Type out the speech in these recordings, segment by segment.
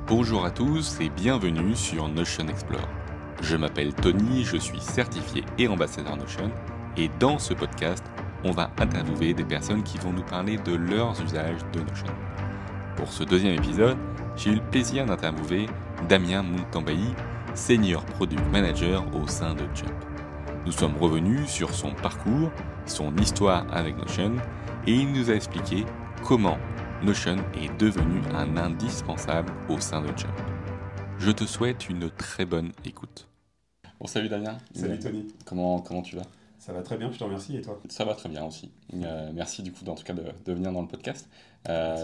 Bonjour à tous et bienvenue sur Notion Explore. Je m'appelle Tony, je suis certifié et ambassadeur Notion et dans ce podcast, on va interviewer des personnes qui vont nous parler de leurs usages de Notion. Pour ce deuxième épisode, j'ai eu le plaisir d'interviewer Damien Muntambayi, Senior Product Manager au sein de Jump. Nous sommes revenus sur son parcours, son histoire avec Notion et il nous a expliqué comment Notion est devenu un indispensable au sein de Jump. Je te souhaite une très bonne écoute. Bon, salut Damien. Salut Tony. Comment tu vas ? Ça va très bien, je te remercie, et toi ? Ça va très bien aussi. Merci du coup en tout cas de venir dans le podcast.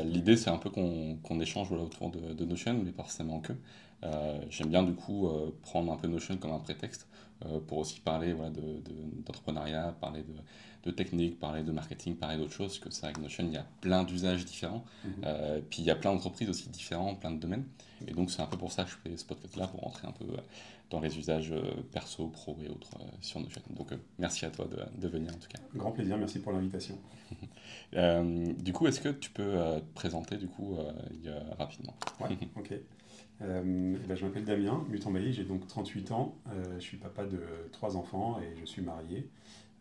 L'idée c'est un peu qu'on échange autour de Notion, mais pas forcément que. J'aime bien du coup prendre un peu Notion comme un prétexte pour aussi parler d'entrepreneuriat, parler de technique, parler de marketing, parler d'autres choses, parce que c'est vrai que Notion, il y a plein d'usages différents, puis il y a plein d'entreprises aussi différents, plein de domaines, et donc c'est un peu pour ça que je fais ce podcast-là, pour rentrer un peu dans les usages perso, pro et autres sur Notion. Donc merci à toi de venir en tout cas. Grand plaisir, merci pour l'invitation. Du coup, est-ce que tu peux te présenter du coup rapidement ? Ouais, ok. Je m'appelle Damien Muntambayi, j'ai donc 38 ans, je suis papa de 3 enfants et je suis marié.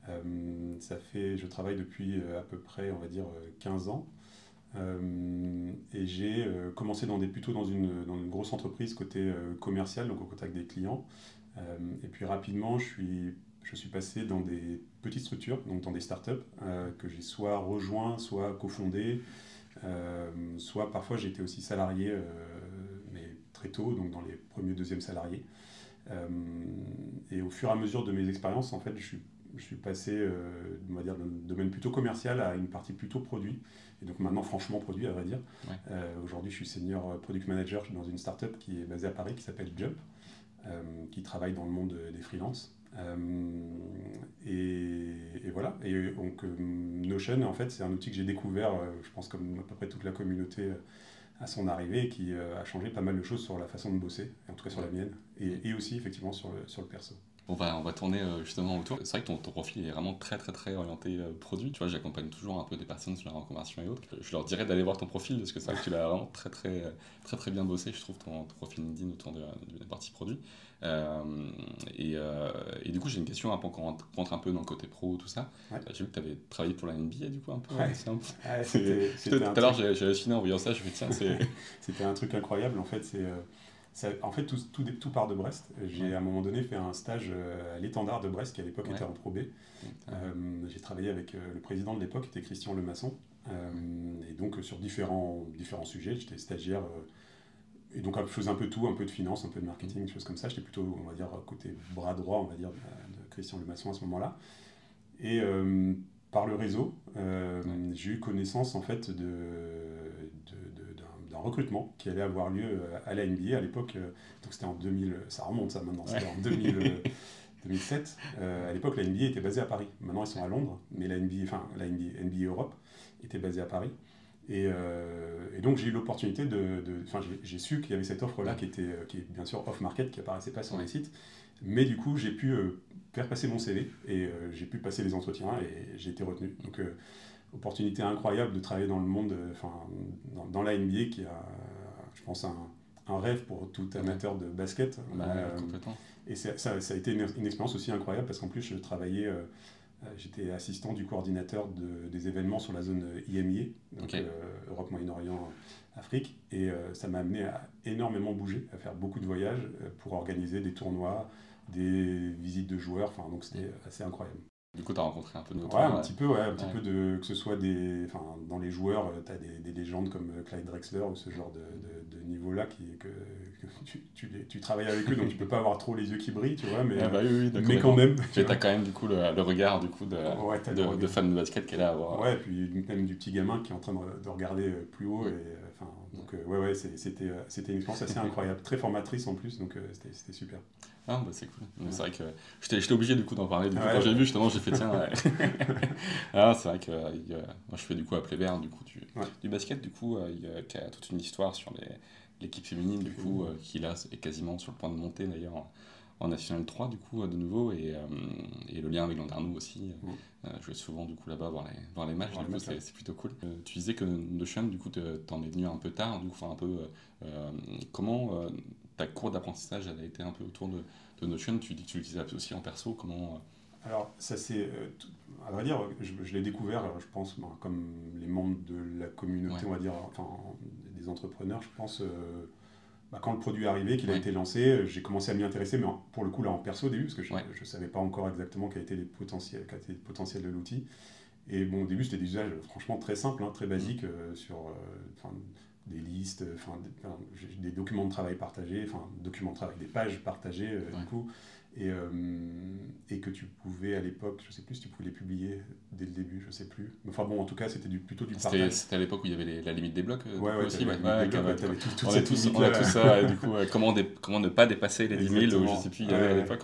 Je travaille depuis à peu près, on va dire, 15 ans. Et j'ai commencé plutôt dans une grosse entreprise côté commercial, donc au contact des clients. Et puis rapidement, je suis passé dans des petites structures, donc dans des startups que j'ai soit rejoint, soit cofondé, soit parfois j'ai été aussi salarié, mais très tôt, donc dans les premiers, deuxièmes salariés. Et au fur et à mesure de mes expériences, en fait, je suis passé, on va dire, d'un domaine plutôt commercial à une partie plutôt produit. Et donc maintenant, franchement, produit, à vrai dire. Ouais. Aujourd'hui, je suis senior product manager dans une startup qui est basée à Paris, qui s'appelle Jump, qui travaille dans le monde des freelances. Et voilà. Et donc, Notion, en fait, c'est un outil que j'ai découvert, je pense, comme à peu près toute la communauté à son arrivée, et qui a changé pas mal de choses sur la façon de bosser, en tout cas sur la mienne, et aussi, effectivement, sur le perso. On va tourner justement autour. C'est vrai que ton profil est vraiment très très très orienté produit. Tu vois, j'accompagne toujours un peu des personnes sur la reconversion et autres. Je leur dirais d'aller voir ton profil parce que c'est vrai que tu l'as vraiment très très très très bien bossé. Je trouve ton profil LinkedIn autour de la partie produit. Et du coup, j'ai une question avant qu'on rentre un peu dans le côté pro, tout ça. Ouais. J'ai vu que tu avais travaillé pour la NBA du coup un peu. Ouais. Tout à l'heure, j'ai halluciné en voyant ça. Je me dis tiens, c'était un truc incroyable. En fait, tout part de Brest. J'ai à un moment donné fait un stage à l'Étendard de Brest, qui à l'époque était en Pro B. J'ai travaillé avec le président de l'époque, qui était Christian Lemasson. Et donc sur différents sujets, j'étais stagiaire. Et donc je faisais un peu tout, un peu de finance, un peu de marketing, des choses comme ça. J'étais plutôt, on va dire, côté bras droit, on va dire, de Christian Lemasson à ce moment-là. Et par le réseau, j'ai eu connaissance en fait d'un recrutement qui allait avoir lieu à la NBA à l'époque. Donc c'était en 2000, ça remonte ça maintenant, c'était en 2007. À l'époque, la NBA était basée à Paris. Maintenant, ils sont à Londres, mais la NBA Europe était basée à Paris. Et donc j'ai eu l'opportunité j'ai su qu'il y avait cette offre-là qui est bien sûr off-market, qui apparaissait pas sur les sites. Mais du coup, j'ai pu faire passer mon CV et j'ai pu passer les entretiens et j'ai été retenu. Donc, opportunité incroyable de travailler dans le monde, dans la NBA, qui a, je pense, un rêve pour tout amateur de basket. Complètement. Et ça a été une expérience aussi incroyable parce qu'en plus, j'étais assistant du coordinateur des événements sur la zone IMIA, donc Europe, Moyen-Orient, Afrique. Et ça m'a amené à énormément bouger, à faire beaucoup de voyages pour organiser des tournois, des visites de joueurs. Donc c'était assez incroyable. Du coup, tu as rencontré un peu de notre un petit peu que ce soit dans les joueurs, tu as des légendes comme Clyde Drexler ou ce genre de niveau-là que tu travailles avec eux, donc tu peux pas avoir trop les yeux qui brillent, tu vois, mais quand même. Tu as quand même du coup le regard du coup de fan de basket qui est là à voir. Ouais, puis même du petit gamin qui est en train de regarder plus haut. C'était une expérience assez incroyable, très formatrice en plus, donc c'était super. Ah bah c'est cool. C'est vrai que j'étais obligé du coup d'en parler. Quand j'ai vu justement, j'ai fait tiens. Alors, c'est vrai que moi je fais du coup à Plébert du basket du coup qui a toute une histoire sur l'équipe féminine du coup qui là est quasiment sur le point de monter d'ailleurs en National 3 du coup de nouveau et le lien avec Landerneau aussi. Je vais souvent du coup là-bas voir les matchs, du coup c'est plutôt cool. Tu disais que Notion du coup t'en es venu un peu tard, du coup enfin un peu comment ta cour d'apprentissage elle a été un peu autour de Notion. Tu dis que tu l'utilisais aussi en perso, comment Alors, ça c'est, à vrai dire, je l'ai découvert, je pense, comme les membres de la communauté, on va dire, enfin, des entrepreneurs, je pense, quand le produit est arrivé, qu'il a été lancé, j'ai commencé à m'y intéresser, mais pour le coup, là, en perso au début, parce que je ne savais pas encore exactement quel était le potentiel de l'outil. Et bon, au début, c'était des usages franchement très simples, hein, très basiques, sur des listes, des documents de travail partagés, des pages partagées, du coup. Et que tu pouvais à l'époque, je sais plus si tu pouvais les publier dès le début, je sais plus. Enfin bon, en tout cas, c'était plutôt du partage. C'était à l'époque où il y avait la limite des blocs aussi. T'avais on a tous ça, du coup, comment ne pas dépasser les 10 000, je sais plus, il y avait à l'époque.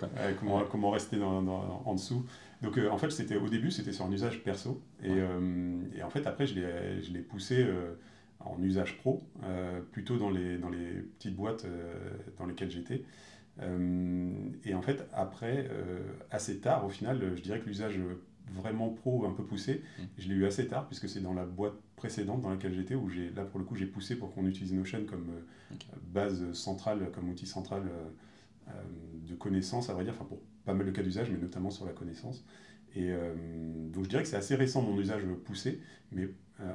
Comment rester en dessous. Donc en fait, au début, c'était sur un usage perso. Et en fait, après, je l'ai poussé en usage pro, plutôt dans les petites boîtes dans lesquelles j'étais. Et en fait, après, assez tard, au final, je dirais que l'usage vraiment pro, un peu poussé, je l'ai eu assez tard, puisque c'est dans la boîte précédente dans laquelle j'étais, où là, pour le coup, j'ai poussé pour qu'on utilise Notion comme base centrale, comme outil central de connaissance, à vrai dire, pour pas mal de cas d'usage, mais notamment sur la connaissance. Et donc, je dirais que c'est assez récent, mon usage poussé, mais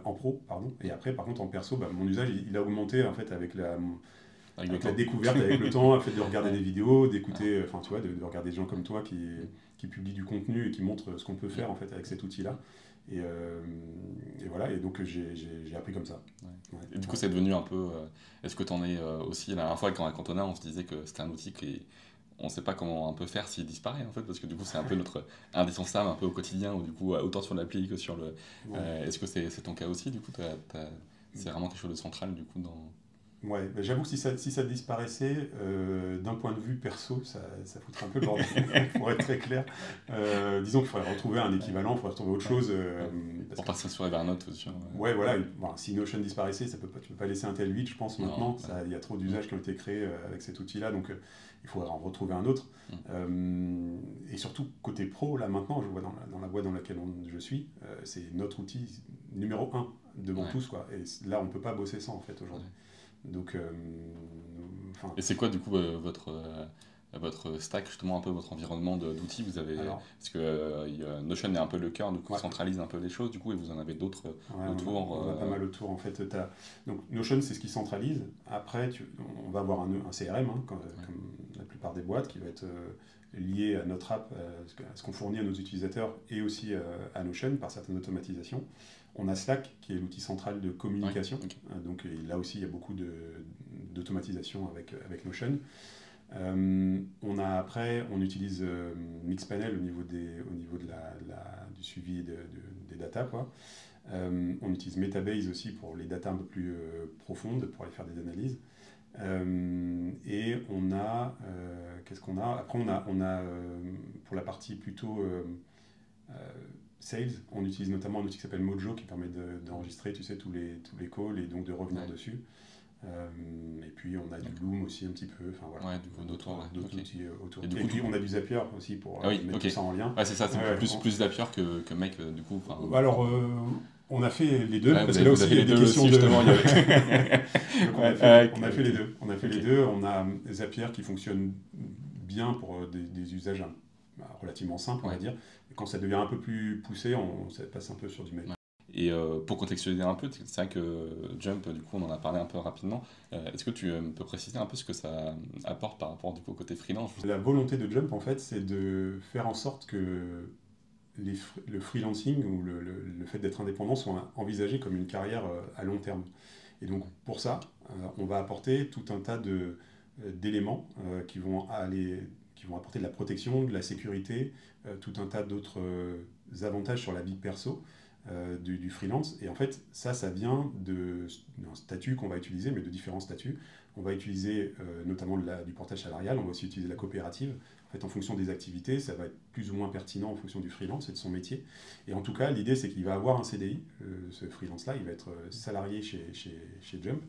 en pro, pardon. Et après, par contre, en perso, mon usage, il a augmenté, en fait, avec la découverte, avec le temps, le fait de regarder des vidéos, d'écouter, tu vois, de regarder des gens comme toi qui publient du contenu et qui montrent ce qu'on peut faire en fait avec cet outil-là. Et voilà, et donc j'ai appris comme ça. Et du coup, c'est devenu un peu. Est-ce que tu en es aussi la dernière fois quand on se disait que c'était un outil on ne sait pas comment un peu faire s'il disparaît en fait, parce que du coup c'est un peu notre indispensable un peu au quotidien, ou du coup autant sur l'appli que sur le. Est-ce que c'est ton cas aussi du coup c'est vraiment quelque chose de central du coup dans. Ouais, j'avoue que si ça disparaissait, d'un point de vue perso, ça foutrait un peu le bordel, pour être très clair. Disons qu'il faudrait retrouver un équivalent, il faudrait retrouver autre chose. Pour passer sur Evernote aussi. Ouais, voilà. Si Notion disparaissait, tu ne peux pas laisser un tel vide, je pense, maintenant. Il y a trop d'usages qui ont été créés avec cet outil-là, donc il faudrait en retrouver un autre. Et surtout, côté pro, là maintenant, je vois dans la boîte dans laquelle je suis, c'est notre outil numéro 1 devant tous, quoi. Et là, on ne peut pas bosser sans, en fait, aujourd'hui. Donc, et c'est quoi du coup votre stack, justement un peu votre environnement d'outils vous avez parce que Notion est un peu le cœur, du coup centralise un peu les choses du coup, et vous en avez d'autres autour. On a pas mal autour en fait. Donc Notion, c'est ce qui centralise. Après on va avoir un CRM comme la plupart des boîtes, qui va être lié à notre app, à ce qu'on fournit à nos utilisateurs, et aussi à Notion par certaines automatisations. On a Slack, qui est l'outil central de communication. Donc là aussi, il y a beaucoup d'automatisation avec Notion. On utilise Mixpanel au niveau du suivi des datas, quoi. On utilise Metabase aussi pour les datas un peu plus profondes, pour aller faire des analyses. Et on a qu'est-ce qu'on a après, on a pour la partie plutôt sales, on utilise notamment un outil qui s'appelle Mojo, qui permet d'enregistrer, tu sais, tous les calls, et donc de revenir dessus. Et puis on a du Loom aussi un petit peu, d'autres outils autour. Et puis on a du Zapier aussi pour mettre tout ça en lien. C'est ça, c'est plus Zapier que Make du coup. Alors on a fait les deux, parce que là aussi il y a des questions justement. On a fait les deux. On a fait les deux. On a Zapier qui fonctionne bien pour des usages relativement simples, on va dire. Et quand ça devient un peu plus poussé, ça passe un peu sur du Make. Et pour contextualiser un peu, c'est vrai que Jump, du coup, on en a parlé un peu rapidement. Est-ce que tu peux préciser un peu ce que ça apporte par rapport du coup, au côté freelance? La volonté de Jump, en fait, c'est de faire en sorte que le freelancing ou le fait d'être indépendant soit envisagé comme une carrière à long terme. Et donc, pour ça, on va apporter tout un tas d'éléments qui vont apporter de la protection, de la sécurité, tout un tas d'autres avantages sur la vie perso du freelance. Et en fait, ça vient d'un statut qu'on va utiliser, mais de différents statuts. On va utiliser notamment du portage salarial, on va aussi utiliser la coopérative. En fait, en fonction des activités, ça va être plus ou moins pertinent en fonction du freelance et de son métier. Et en tout cas, l'idée, c'est qu'il va avoir un CDI, ce freelance-là, il va être salarié chez Jump,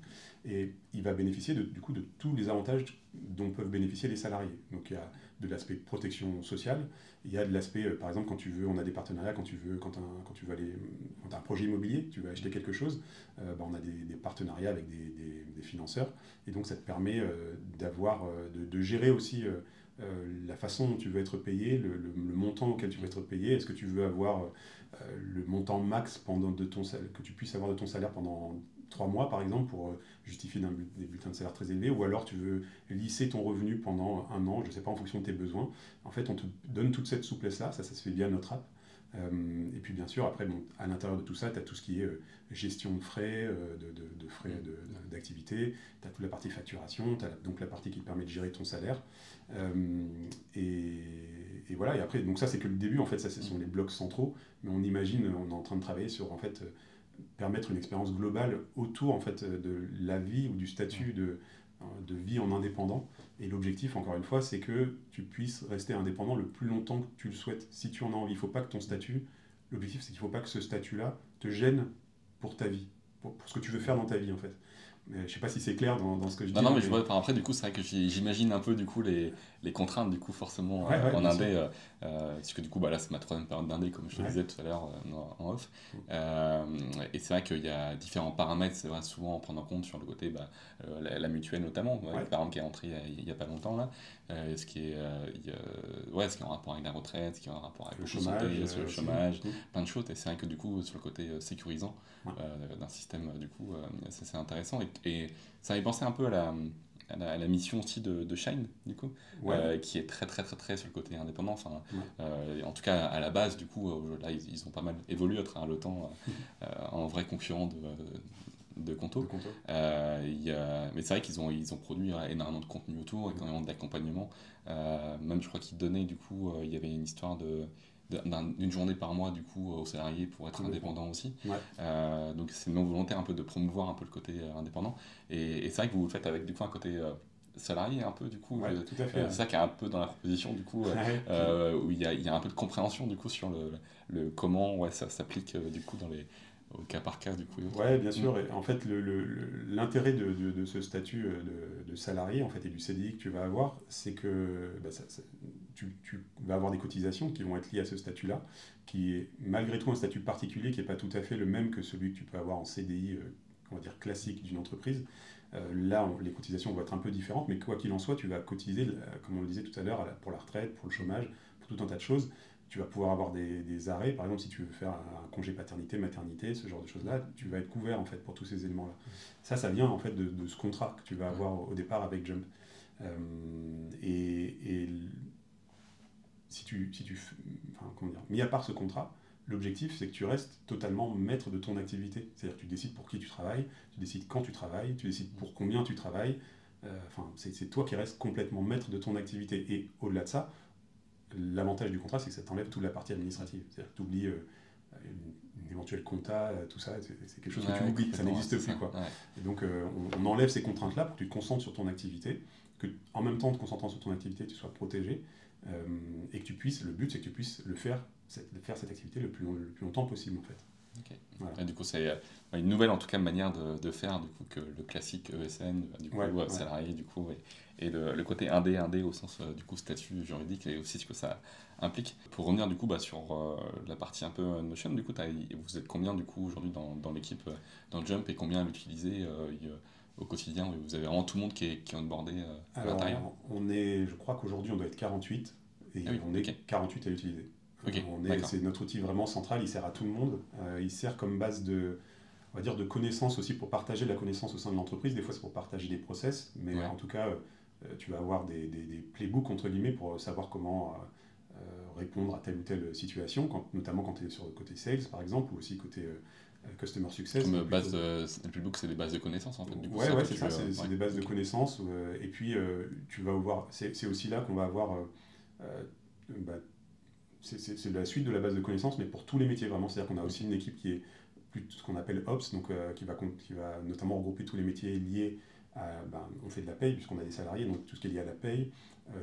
et il va bénéficier du coup de tous les avantages dont peuvent bénéficier les salariés. Donc il y a de l'aspect protection sociale, il y a de l'aspect, par exemple, quand tu veux, on a des partenariats, quand tu veux aller, quand tu as un projet immobilier, tu veux acheter quelque chose, on a des partenariats avec des financeurs, et donc ça te permet de gérer aussi la façon dont tu veux être payé, le montant auquel tu veux être payé. Est-ce que tu veux avoir le montant max que tu puisses avoir de ton salaire pendant 3 mois, par exemple, pour justifier des bulletins de salaire très élevés, ou alors tu veux lisser ton revenu pendant 1 an, je ne sais pas, en fonction de tes besoins. En fait, on te donne toute cette souplesse-là, ça se fait via notre app. Et puis bien sûr, après, à l'intérieur de tout ça, tu as tout ce qui est gestion de frais, de frais d'activité, tu as toute la partie facturation, tu as donc la partie qui te permet de gérer ton salaire. Et voilà, et après, donc ça c'est que le début, en fait, ça ce sont les blocs centraux, mais on imagine, on est en train de travailler sur, en fait, permettre une expérience globale autour, en fait, de la vie ou du statut de vie en indépendant. Et l'objectif, encore une fois, c'est que tu puisses rester indépendant le plus longtemps que tu le souhaites, si tu en as envie. Il faut pas que ton statut, l'objectif, c'est qu'il ne faut pas que ce statut-là te gêne pour ta vie, pour ce que tu veux faire dans ta vie, en fait. Mais je ne sais pas si c'est clair dans ce que je dis. Non, mais je vois, après, du coup, c'est vrai que j'imagine un peu, du coup, les contraintes, du coup, forcément, en indé, parce que, du coup, là, c'est ma 3e période d'indé, comme je te disais tout à l'heure, en off. Et c'est vrai qu'il y a différents paramètres, c'est vrai, souvent, à prendre en compte sur le côté, la mutuelle, notamment, par exemple, qui est entrée il n'y a pas longtemps, là, ce qui est en rapport avec la retraite, ce qui est en rapport avec le chômage, sur le chômage, plein de choses. Et c'est vrai que, du coup, sur le côté sécurisant d'un système, du coup, c'est intéressant. Et ça m'avait pensé un peu à la mission aussi de Shine, du coup, qui est très, très, très, très sur le côté indépendant. Enfin, en tout cas, à la base, du coup, là, ils ont pas mal évolué à travers le temps en vrai concurrent de Conto. Mais c'est vrai qu'ils ont produit énormément de contenu autour, énormément d'accompagnement. Même, je crois qu'ils donnaient, du coup, il y avait une histoire d'une journée par mois du coup aux salariés pour être indépendant aussi. Donc c'est une volonté un peu de promouvoir un peu le côté indépendant. Et c'est vrai que vous le faites avec du coup un côté salarié un peu du coup. Tout à fait. C'est ça qui est un peu dans la proposition du coup où il y a un peu de compréhension du coup sur le comment ça s'applique du coup au cas par cas du coup. Oui, bien sûr. Et en fait, l'intérêt de ce statut de salarié en fait, et du CDI que tu vas avoir, c'est que tu vas avoir des cotisations qui vont être liées à ce statut-là, qui est malgré tout un statut particulier qui n'est pas tout à fait le même que celui que tu peux avoir en CDI, on va dire classique d'une entreprise. Là, les cotisations vont être un peu différentes, mais quoi qu'il en soit, tu vas cotiser, comme on le disait tout à l'heure, pour la retraite, pour le chômage, pour tout un tas de choses. Tu vas pouvoir avoir des arrêts, par exemple si tu veux faire un congé paternité, maternité, ce genre de choses-là, tu vas être couvert en fait pour tous ces éléments-là. Ça vient en fait de ce contrat que tu vas avoir au départ avec Jump. Et mis à part ce contrat, l'objectif c'est que tu restes totalement maître de ton activité. C'est-à-dire que tu décides pour qui tu travailles, tu décides quand tu travailles, tu décides pour combien tu travailles. C'est toi qui restes complètement maître de ton activité. Et au-delà de ça, l'avantage du contrat, c'est que ça t'enlève toute la partie administrative. C'est-à-dire que tu oublies une éventuelle compta, tout ça, c'est quelque chose que tu oublies, ça n'existe plus. Quoi. Et donc, on enlève ces contraintes-là pour que tu te concentres sur ton activité, que en même temps, en te concentrant sur ton activité, tu sois protégé, et que tu puisses, le but, c'est que tu puisses faire cette activité le plus longtemps possible, en fait. Okay. Voilà. Et du coup, c'est une nouvelle, en tout cas, manière de faire du coup, que le classique ESN, du coup, salarié, du coup, et le côté indé au sens du coup statut juridique et aussi ce que ça implique. Pour revenir du coup sur la partie un peu Notion, du coup, vous êtes combien du coup aujourd'hui dans l'équipe dans Jump et combien l'utilisez au quotidien? Vous avez vraiment tout le monde qui est onboardé à l'intérieur? Je crois qu'aujourd'hui on doit être 48 et on est 48 à l'utiliser. C'est notre outil vraiment central, il sert à tout le monde. Il sert comme base de connaissances aussi pour partager la connaissance au sein de l'entreprise. Des fois c'est pour partager des process, mais en tout cas tu vas avoir des playbooks entre guillemets pour savoir comment répondre à telle ou telle situation, notamment quand tu es sur le côté sales par exemple, ou aussi côté customer success. Comme les playbooks, c'est des bases de connaissances en fait. Du coup, c'est ça, c'est des bases de connaissances. Et puis tu vas voir, c'est aussi là qu'on va avoir c'est la suite de la base de connaissances, mais pour tous les métiers vraiment. C'est-à-dire qu'on a aussi une équipe qui est plus ce qu'on appelle Ops, donc qui va notamment regrouper tous les métiers liés on fait de la paye puisqu'on a des salariés, donc tout ce qui est lié à la paye,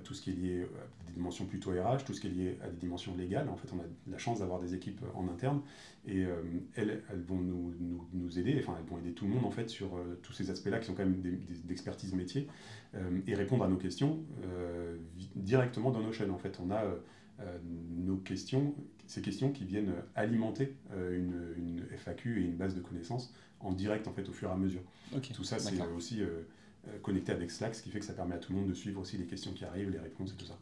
tout ce qui est lié à des dimensions plutôt RH, tout ce qui est lié à des dimensions légales. En fait, on a la chance d'avoir des équipes en interne et elles vont nous aider, enfin elles vont aider tout le monde en fait sur tous ces aspects-là qui sont quand même d'expertise métier et répondre à nos questions directement dans Notion. En fait, on a nos questions, ces questions qui viennent alimenter une FAQ et une base de connaissances en direct en fait au fur et à mesure. Okay, tout ça c'est aussi connecté avec Slack, ce qui fait que ça permet à tout le monde de suivre aussi les questions qui arrivent, les réponses et tout ça.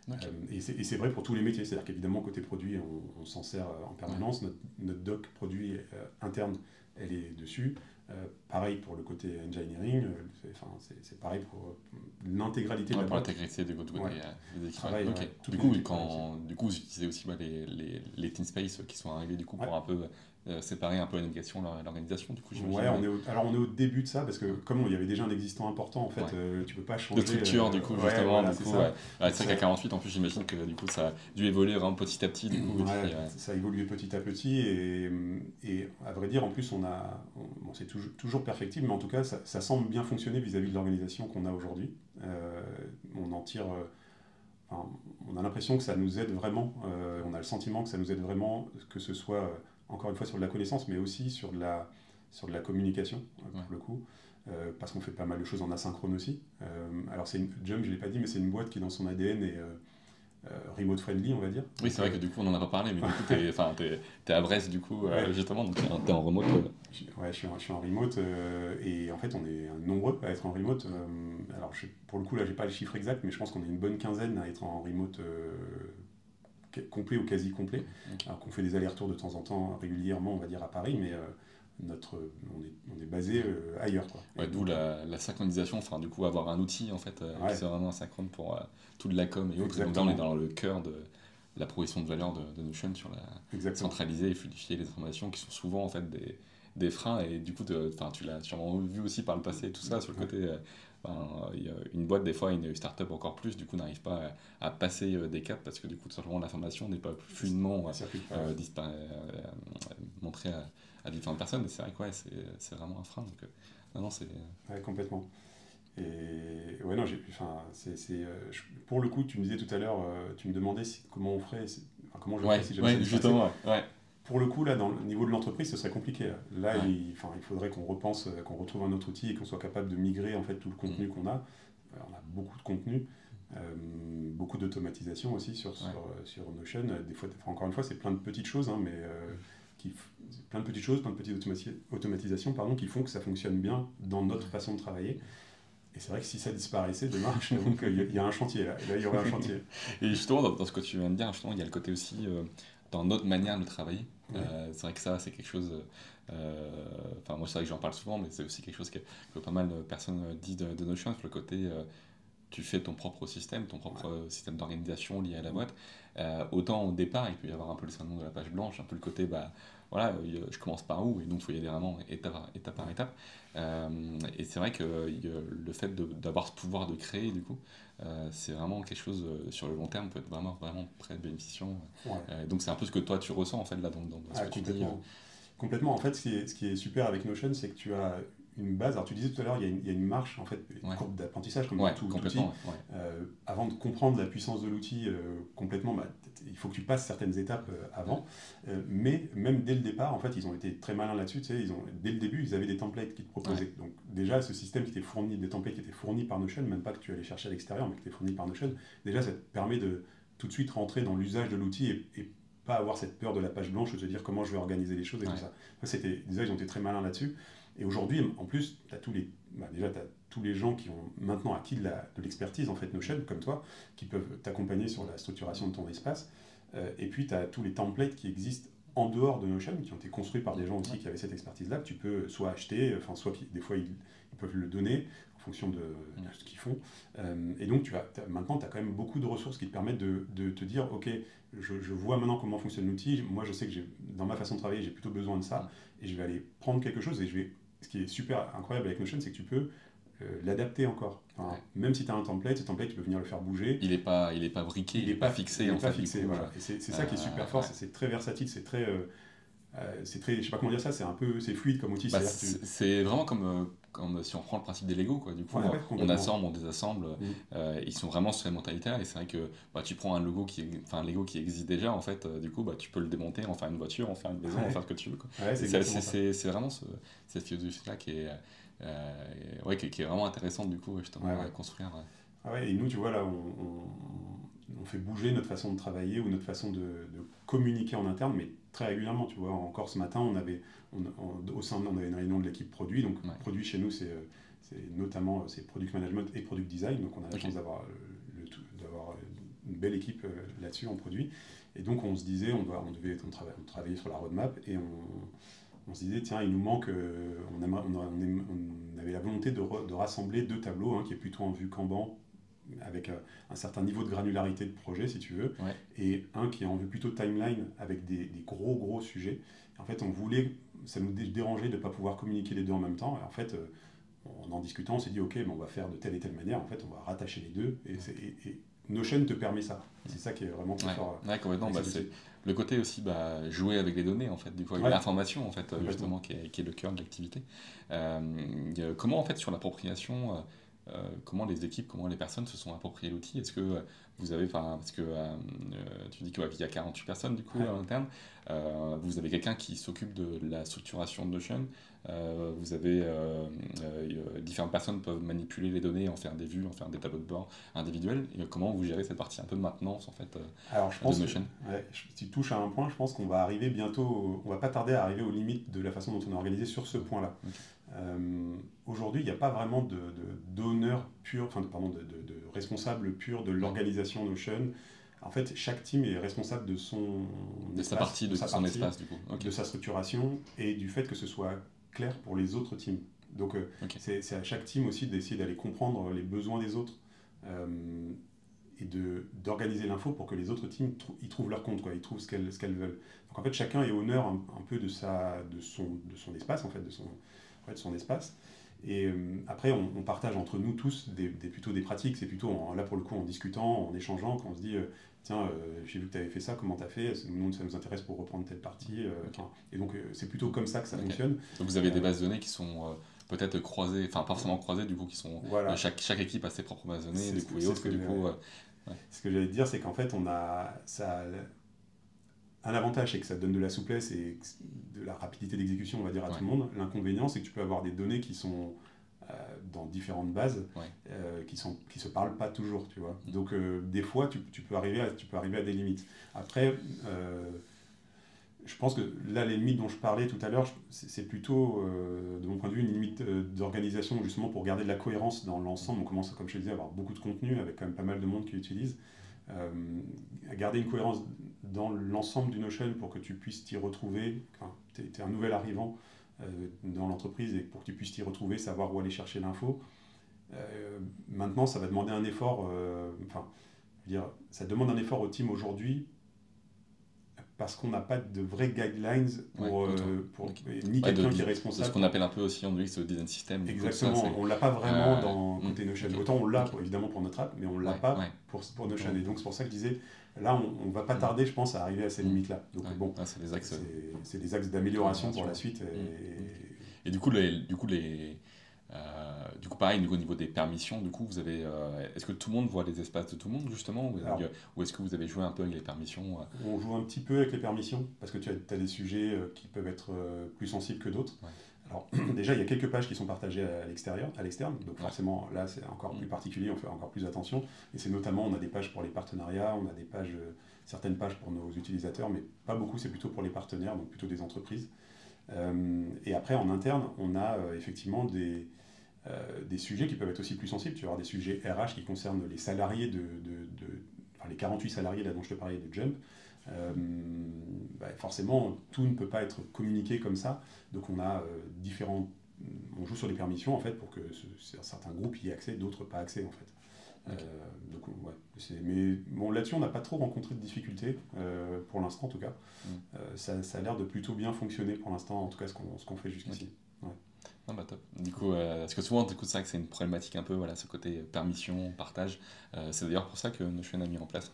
Okay. Et c'est vrai pour tous les métiers, c'est-à-dire qu'évidemment côté produit on s'en sert en permanence, notre doc produit interne elle est dessus. Pareil pour le côté engineering, c'est pareil pour l'intégralité de la boîte. Pour l'intégrité de votre côté des équipes. Okay. Du coup, vous utilisez aussi les TeamSpace qui sont arrivés du coup pour un peu séparer un peu la navigation, l'organisation. Du coup, alors on est au début de ça parce que comme il y avait déjà un existant important, en fait, tu peux pas changer. De structure, du coup, justement. Voilà, c'est vrai qu'à 48, en plus, j'imagine que du coup, ça a dû évoluer vraiment petit à petit. Du coup, ça a évolué petit à petit et à vrai dire, en plus, c'est toujours perfectible, mais en tout cas, ça semble bien fonctionner vis-à-vis de l'organisation qu'on a aujourd'hui. On en tire. On a l'impression que ça nous aide vraiment. On a le sentiment que ça nous aide vraiment, que ce soit encore une fois sur de la connaissance, mais aussi sur de la communication, pour le coup, parce qu'on fait pas mal de choses en asynchrone aussi. Alors, Jump, je ne l'ai pas dit, mais c'est une boîte qui, dans son ADN, est remote friendly, on va dire. Oui, c'est vrai que du coup, on n'en a pas parlé, mais du coup, t'es à Brest, du coup, justement, donc t'es en remote. Ouais, je suis en remote, et en fait, on est nombreux à être en remote. Alors, pour le coup, là, j'ai pas le chiffre exact, mais je pense qu'on est une bonne quinzaine à être en remote complet ou quasi complet. Okay. Alors qu'on fait des allers-retours de temps en temps régulièrement, on va dire à Paris, mais on est basé ailleurs, quoi. Ouais, d'où la synchronisation, enfin du coup avoir un outil en fait qui soit vraiment synchrone pour toute la com et autres. Donc là on est dans le cœur de la progression de valeur de Notion sur la centraliser et fluidifier les informations qui sont souvent en fait des freins et du coup tu l'as sûrement vu aussi par le passé tout ça sur le côté une boîte des fois une start-up encore plus du coup n'arrive pas à passer des caps parce que du coup tout simplement l'information n'est pas plus fluidement montrée à différentes personnes et c'est vrai que c'est vraiment un frein donc c'est complètement. Et ouais, non, pour le coup, tu me disais tout à l'heure, tu me demandais comment on ferait, comment je ferais si jamais justement, Pour le coup, là, dans le niveau de l'entreprise, ce serait compliqué. Là, il faudrait qu'on repense, qu'on retrouve un autre outil et qu'on soit capable de migrer en fait tout le contenu qu'on a. On a beaucoup de contenu, beaucoup d'automatisation aussi sur Notion. Des fois, encore une fois, c'est plein de petites choses, mais plein de petites automatisations, qui font que ça fonctionne bien dans notre façon de travailler. Et c'est vrai que si ça disparaissait demain, donc il y a un chantier là. Et là, il y aurait un chantier. Et justement, dans ce que tu viens de dire, justement, il y a le côté aussi dans notre manière de travailler. C'est vrai que ça, c'est quelque chose. Moi, c'est vrai que j'en parle souvent, mais c'est aussi quelque chose que pas mal de personnes disent de Notion, sur le côté. Tu fais ton propre système, ton propre système d'organisation lié à la boîte. Autant au départ, il peut y avoir un peu le syndrome de la page blanche, un peu le côté, je commence par où, et donc il faut y aller vraiment étape par étape. Et c'est vrai que le fait d'avoir ce pouvoir de créer, du coup, c'est vraiment quelque chose sur le long terme peut être vraiment très bénéficiant. Donc c'est un peu ce que toi tu ressens en fait là dans ce que tu dis. Complètement. En fait, ce qui est super avec Notion, c'est que tu as une base. Alors tu disais tout à l'heure, il y a une marche, en fait, une courbe d'apprentissage comme dans tout outil. Avant de comprendre la puissance de l'outil complètement, il faut que tu passes certaines étapes avant. Mais même dès le départ, en fait, ils ont été très malins là-dessus. Tu sais, dès le début, ils avaient des templates qui te proposaient. Donc déjà, ce système qui était fourni, des templates qui étaient fournis par Notion, même pas que tu allais chercher à l'extérieur, mais qui étaient fournis par Notion, déjà, ça te permet de tout de suite rentrer dans l'usage de l'outil et pas avoir cette peur de la page blanche, de se dire comment je vais organiser les choses et tout ça. Déjà, ils ont été très malins là-dessus. Et aujourd'hui, en plus, tu as tous les gens qui ont maintenant acquis de l'expertise, en fait, Notion, comme toi, qui peuvent t'accompagner sur la structuration de ton espace. Et puis, tu as tous les templates qui existent en dehors de Notion, qui ont été construits par des gens aussi qui avaient cette expertise-là, que tu peux soit acheter, soit des fois, ils peuvent le donner en fonction de ce qu'ils font. Et donc, maintenant, tu as quand même beaucoup de ressources qui te permettent de te dire, OK, je vois maintenant comment fonctionne l'outil. Moi, je sais que dans ma façon de travailler, j'ai plutôt besoin de ça. Et je vais aller prendre quelque chose et ce qui est super incroyable avec Notion, c'est que tu peux l'adapter encore. Même si tu as un template, ce template, tu peux venir le faire bouger. Il n'est pas briqué, il n'est pas fixé. Il n'est pas fixé, voilà. Et c'est ça qui est super fort, c'est très versatile, c'est très, je sais pas comment dire ça, c'est fluide comme outil. C'est vraiment comme comme si on reprend le principe des Lego, quoi. Du coup, Ouais, on complètement. assemble, on désassemble. Ils sont vraiment sur cette mentalité-là. Et c'est vrai que tu prends un Lego qui existe déjà, en fait. Du coup, tu peux le démonter, en faire une voiture, en faire une maison, en Ouais, faire ce que tu veux, quoi. ouais, Et c'est exactement ça. c'est vraiment cette philosophie-là qui est vraiment intéressante, du coup, Ouais, justement, à ouais. construire. Ah ouais, et nous, tu vois, là, on fait bouger notre façon de travailler ou notre façon de communiquer en interne, mais très régulièrement, tu vois. Encore ce matin, au sein on avait une réunion de l'équipe produit. Donc, Ouais. produit chez nous, c'est notamment c'est product management et product design. Donc, on a la Ok. chance d'avoir une belle équipe là-dessus en produit. Et donc, on se disait, on travaillait sur la roadmap et on se disait, tiens, il nous manque, on avait la volonté de rassembler deux tableaux, un qui est plutôt en vue Kanban, avec un certain niveau de granularité de projet, si tu veux, Ouais. et un qui est en vue plutôt timeline, avec des gros sujets. En fait, ça nous dérangeait de ne pas pouvoir communiquer les deux en même temps. Et en fait, en discutant, on s'est dit, ok, mais on va faire de telle et telle manière. En fait, on va rattacher les deux. Et Notion te permet ça. C'est ça qui est vraiment très Ouais, fort ouais, complètement. avec cet C'est outil. le côté aussi jouer avec les données, en fait, du coup, avec Ouais, l'information, en fait, complètement. justement, qui est le cœur de l'activité. Comment, en fait, sur l'appropriation, comment les équipes, comment les personnes se sont appropriées l'outil? Est-ce que vous avez, parce que tu dis qu'il y a 48 personnes, du coup, Ouais. à l'interne, vous avez quelqu'un qui s'occupe de la structuration de Notion, vous avez différentes personnes peuvent manipuler les données, en faire des vues, en faire des tableaux de bord individuels. Et comment vous gérez cette partie un peu de maintenance, en fait, Alors je de pense que Notion? ouais, tu touches à un point, je pense qu'on va arriver bientôt, on va pas tarder à arriver aux limites de la façon dont on est organisé sur ce point-là. Ok. Aujourd'hui, il n'y a pas vraiment d'honneur pur, enfin pardon, de responsable pur de l'organisation Notion. En fait, chaque team est responsable de son De sa espace, partie, de de sa son partie, espace, du coup. Ok, de sa structuration et du fait que ce soit clair pour les autres teams. Donc ok. c'est à chaque team aussi d'essayer d'aller comprendre les besoins des autres. Euh, et d'organiser l'info pour que les autres teams y trouvent leur compte, quoi, ils trouvent ce qu'elles veulent. Donc en fait, chacun est honneur un peu de son espace, en fait, de son espace. Et après, on partage entre nous tous plutôt des pratiques. C'est plutôt là pour le coup en discutant, en échangeant, quand on se dit tiens, j'ai vu que tu avais fait ça, comment tu as fait? Nous, ça nous intéresse pour reprendre telle partie. Ok. Et donc, c'est plutôt comme ça que ça Ok. fonctionne. Donc vous avez des Euh, bases de données qui sont peut-être croisées, enfin pas forcément croisées, du coup, qui sont voilà, chaque équipe a ses propres bases de données, c'est du ce coup, que, et c'est ce autres, que, du coup, ouais. ce que j'allais te dire, c'est qu'en fait, un avantage, c'est que ça donne de la souplesse et de la rapidité d'exécution, on va dire, à Ouais. tout le monde. L'inconvénient, c'est que tu peux avoir des données qui sont dans différentes bases, Ouais. qui se parlent pas toujours, tu vois. Donc, des fois, tu peux arriver à des limites. Après, je pense que là, les limites dont je parlais tout à l'heure, c'est plutôt, de mon point de vue, une limite d'organisation, justement, pour garder de la cohérence dans l'ensemble. On commence, comme je te disais, à avoir beaucoup de contenu, avec quand même pas mal de monde qui l'utilise. Euh, à garder une cohérence dans l'ensemble du Notion pour que tu puisses t'y retrouver. Enfin, tu es un nouvel arrivant dans l'entreprise et pour que tu puisses t'y retrouver, savoir où aller chercher l'info. Maintenant, ça va demander un effort. Enfin, je veux dire, ça demande un effort au team aujourd'hui parce qu'on n'a pas de vrais guidelines Ouais, ok. ni Ouais, quelqu'un qui est de ce responsable. qu'on appelle un peu aussi en UX le design system, du coup, ça, Exactement, c'est. on l'a pas vraiment dans côté Notion. Ok, Autant on l'a ok. évidemment pour notre app, mais on l'a Ouais, pas ouais. pour Notion. Attends. Et donc c'est pour ça que je disais, là on va pas tarder, je pense, à arriver à ces Mm. limites-là. Donc Ouais. bon, Ah, c'est des axes c'est des axes d'amélioration pour la d'amélioration. suite. Ok. Et du coup, pareil, au niveau des permissions, du coup, vous avez, est-ce que tout le monde voit les espaces de tout le monde, justement, Alors, ou est-ce que vous avez joué un peu avec les permissions on joue un petit peu avec les permissions, parce que tu as des sujets qui peuvent être plus sensibles que d'autres. Ouais. Alors, déjà, il y a quelques pages qui sont partagées à l'externe, donc Ouais. forcément, là, c'est encore plus Mm. particulier, on fait encore plus attention. Et c'est notamment, on a des pages pour les partenariats, on a des pages, certaines pages pour nos utilisateurs, mais pas beaucoup, c'est plutôt pour les partenaires, donc plutôt des entreprises. Et après, en interne, on a effectivement des sujets qui peuvent être aussi plus sensibles. Tu vas avoir des sujets RH qui concernent les salariés enfin, les 48 salariés là dont je te parlais de Jump. Forcément, tout ne peut pas être communiqué comme ça. Donc on a on joue sur les permissions en fait pour que certains groupes y aient accès, d'autres pas accès en fait. Ok. Donc ouais, mais bon là-dessus on n'a pas trop rencontré de difficultés pour l'instant en tout cas. Ça a l'air de plutôt bien fonctionner pour l'instant, en tout cas ce qu'on fait jusqu'ici. Ouais. Ah bah top. Du coup, parce que souvent, du coup, c'est vrai que c'est une problématique un peu, voilà, ce côté permission, partage. C'est d'ailleurs pour ça que Notion a mis en place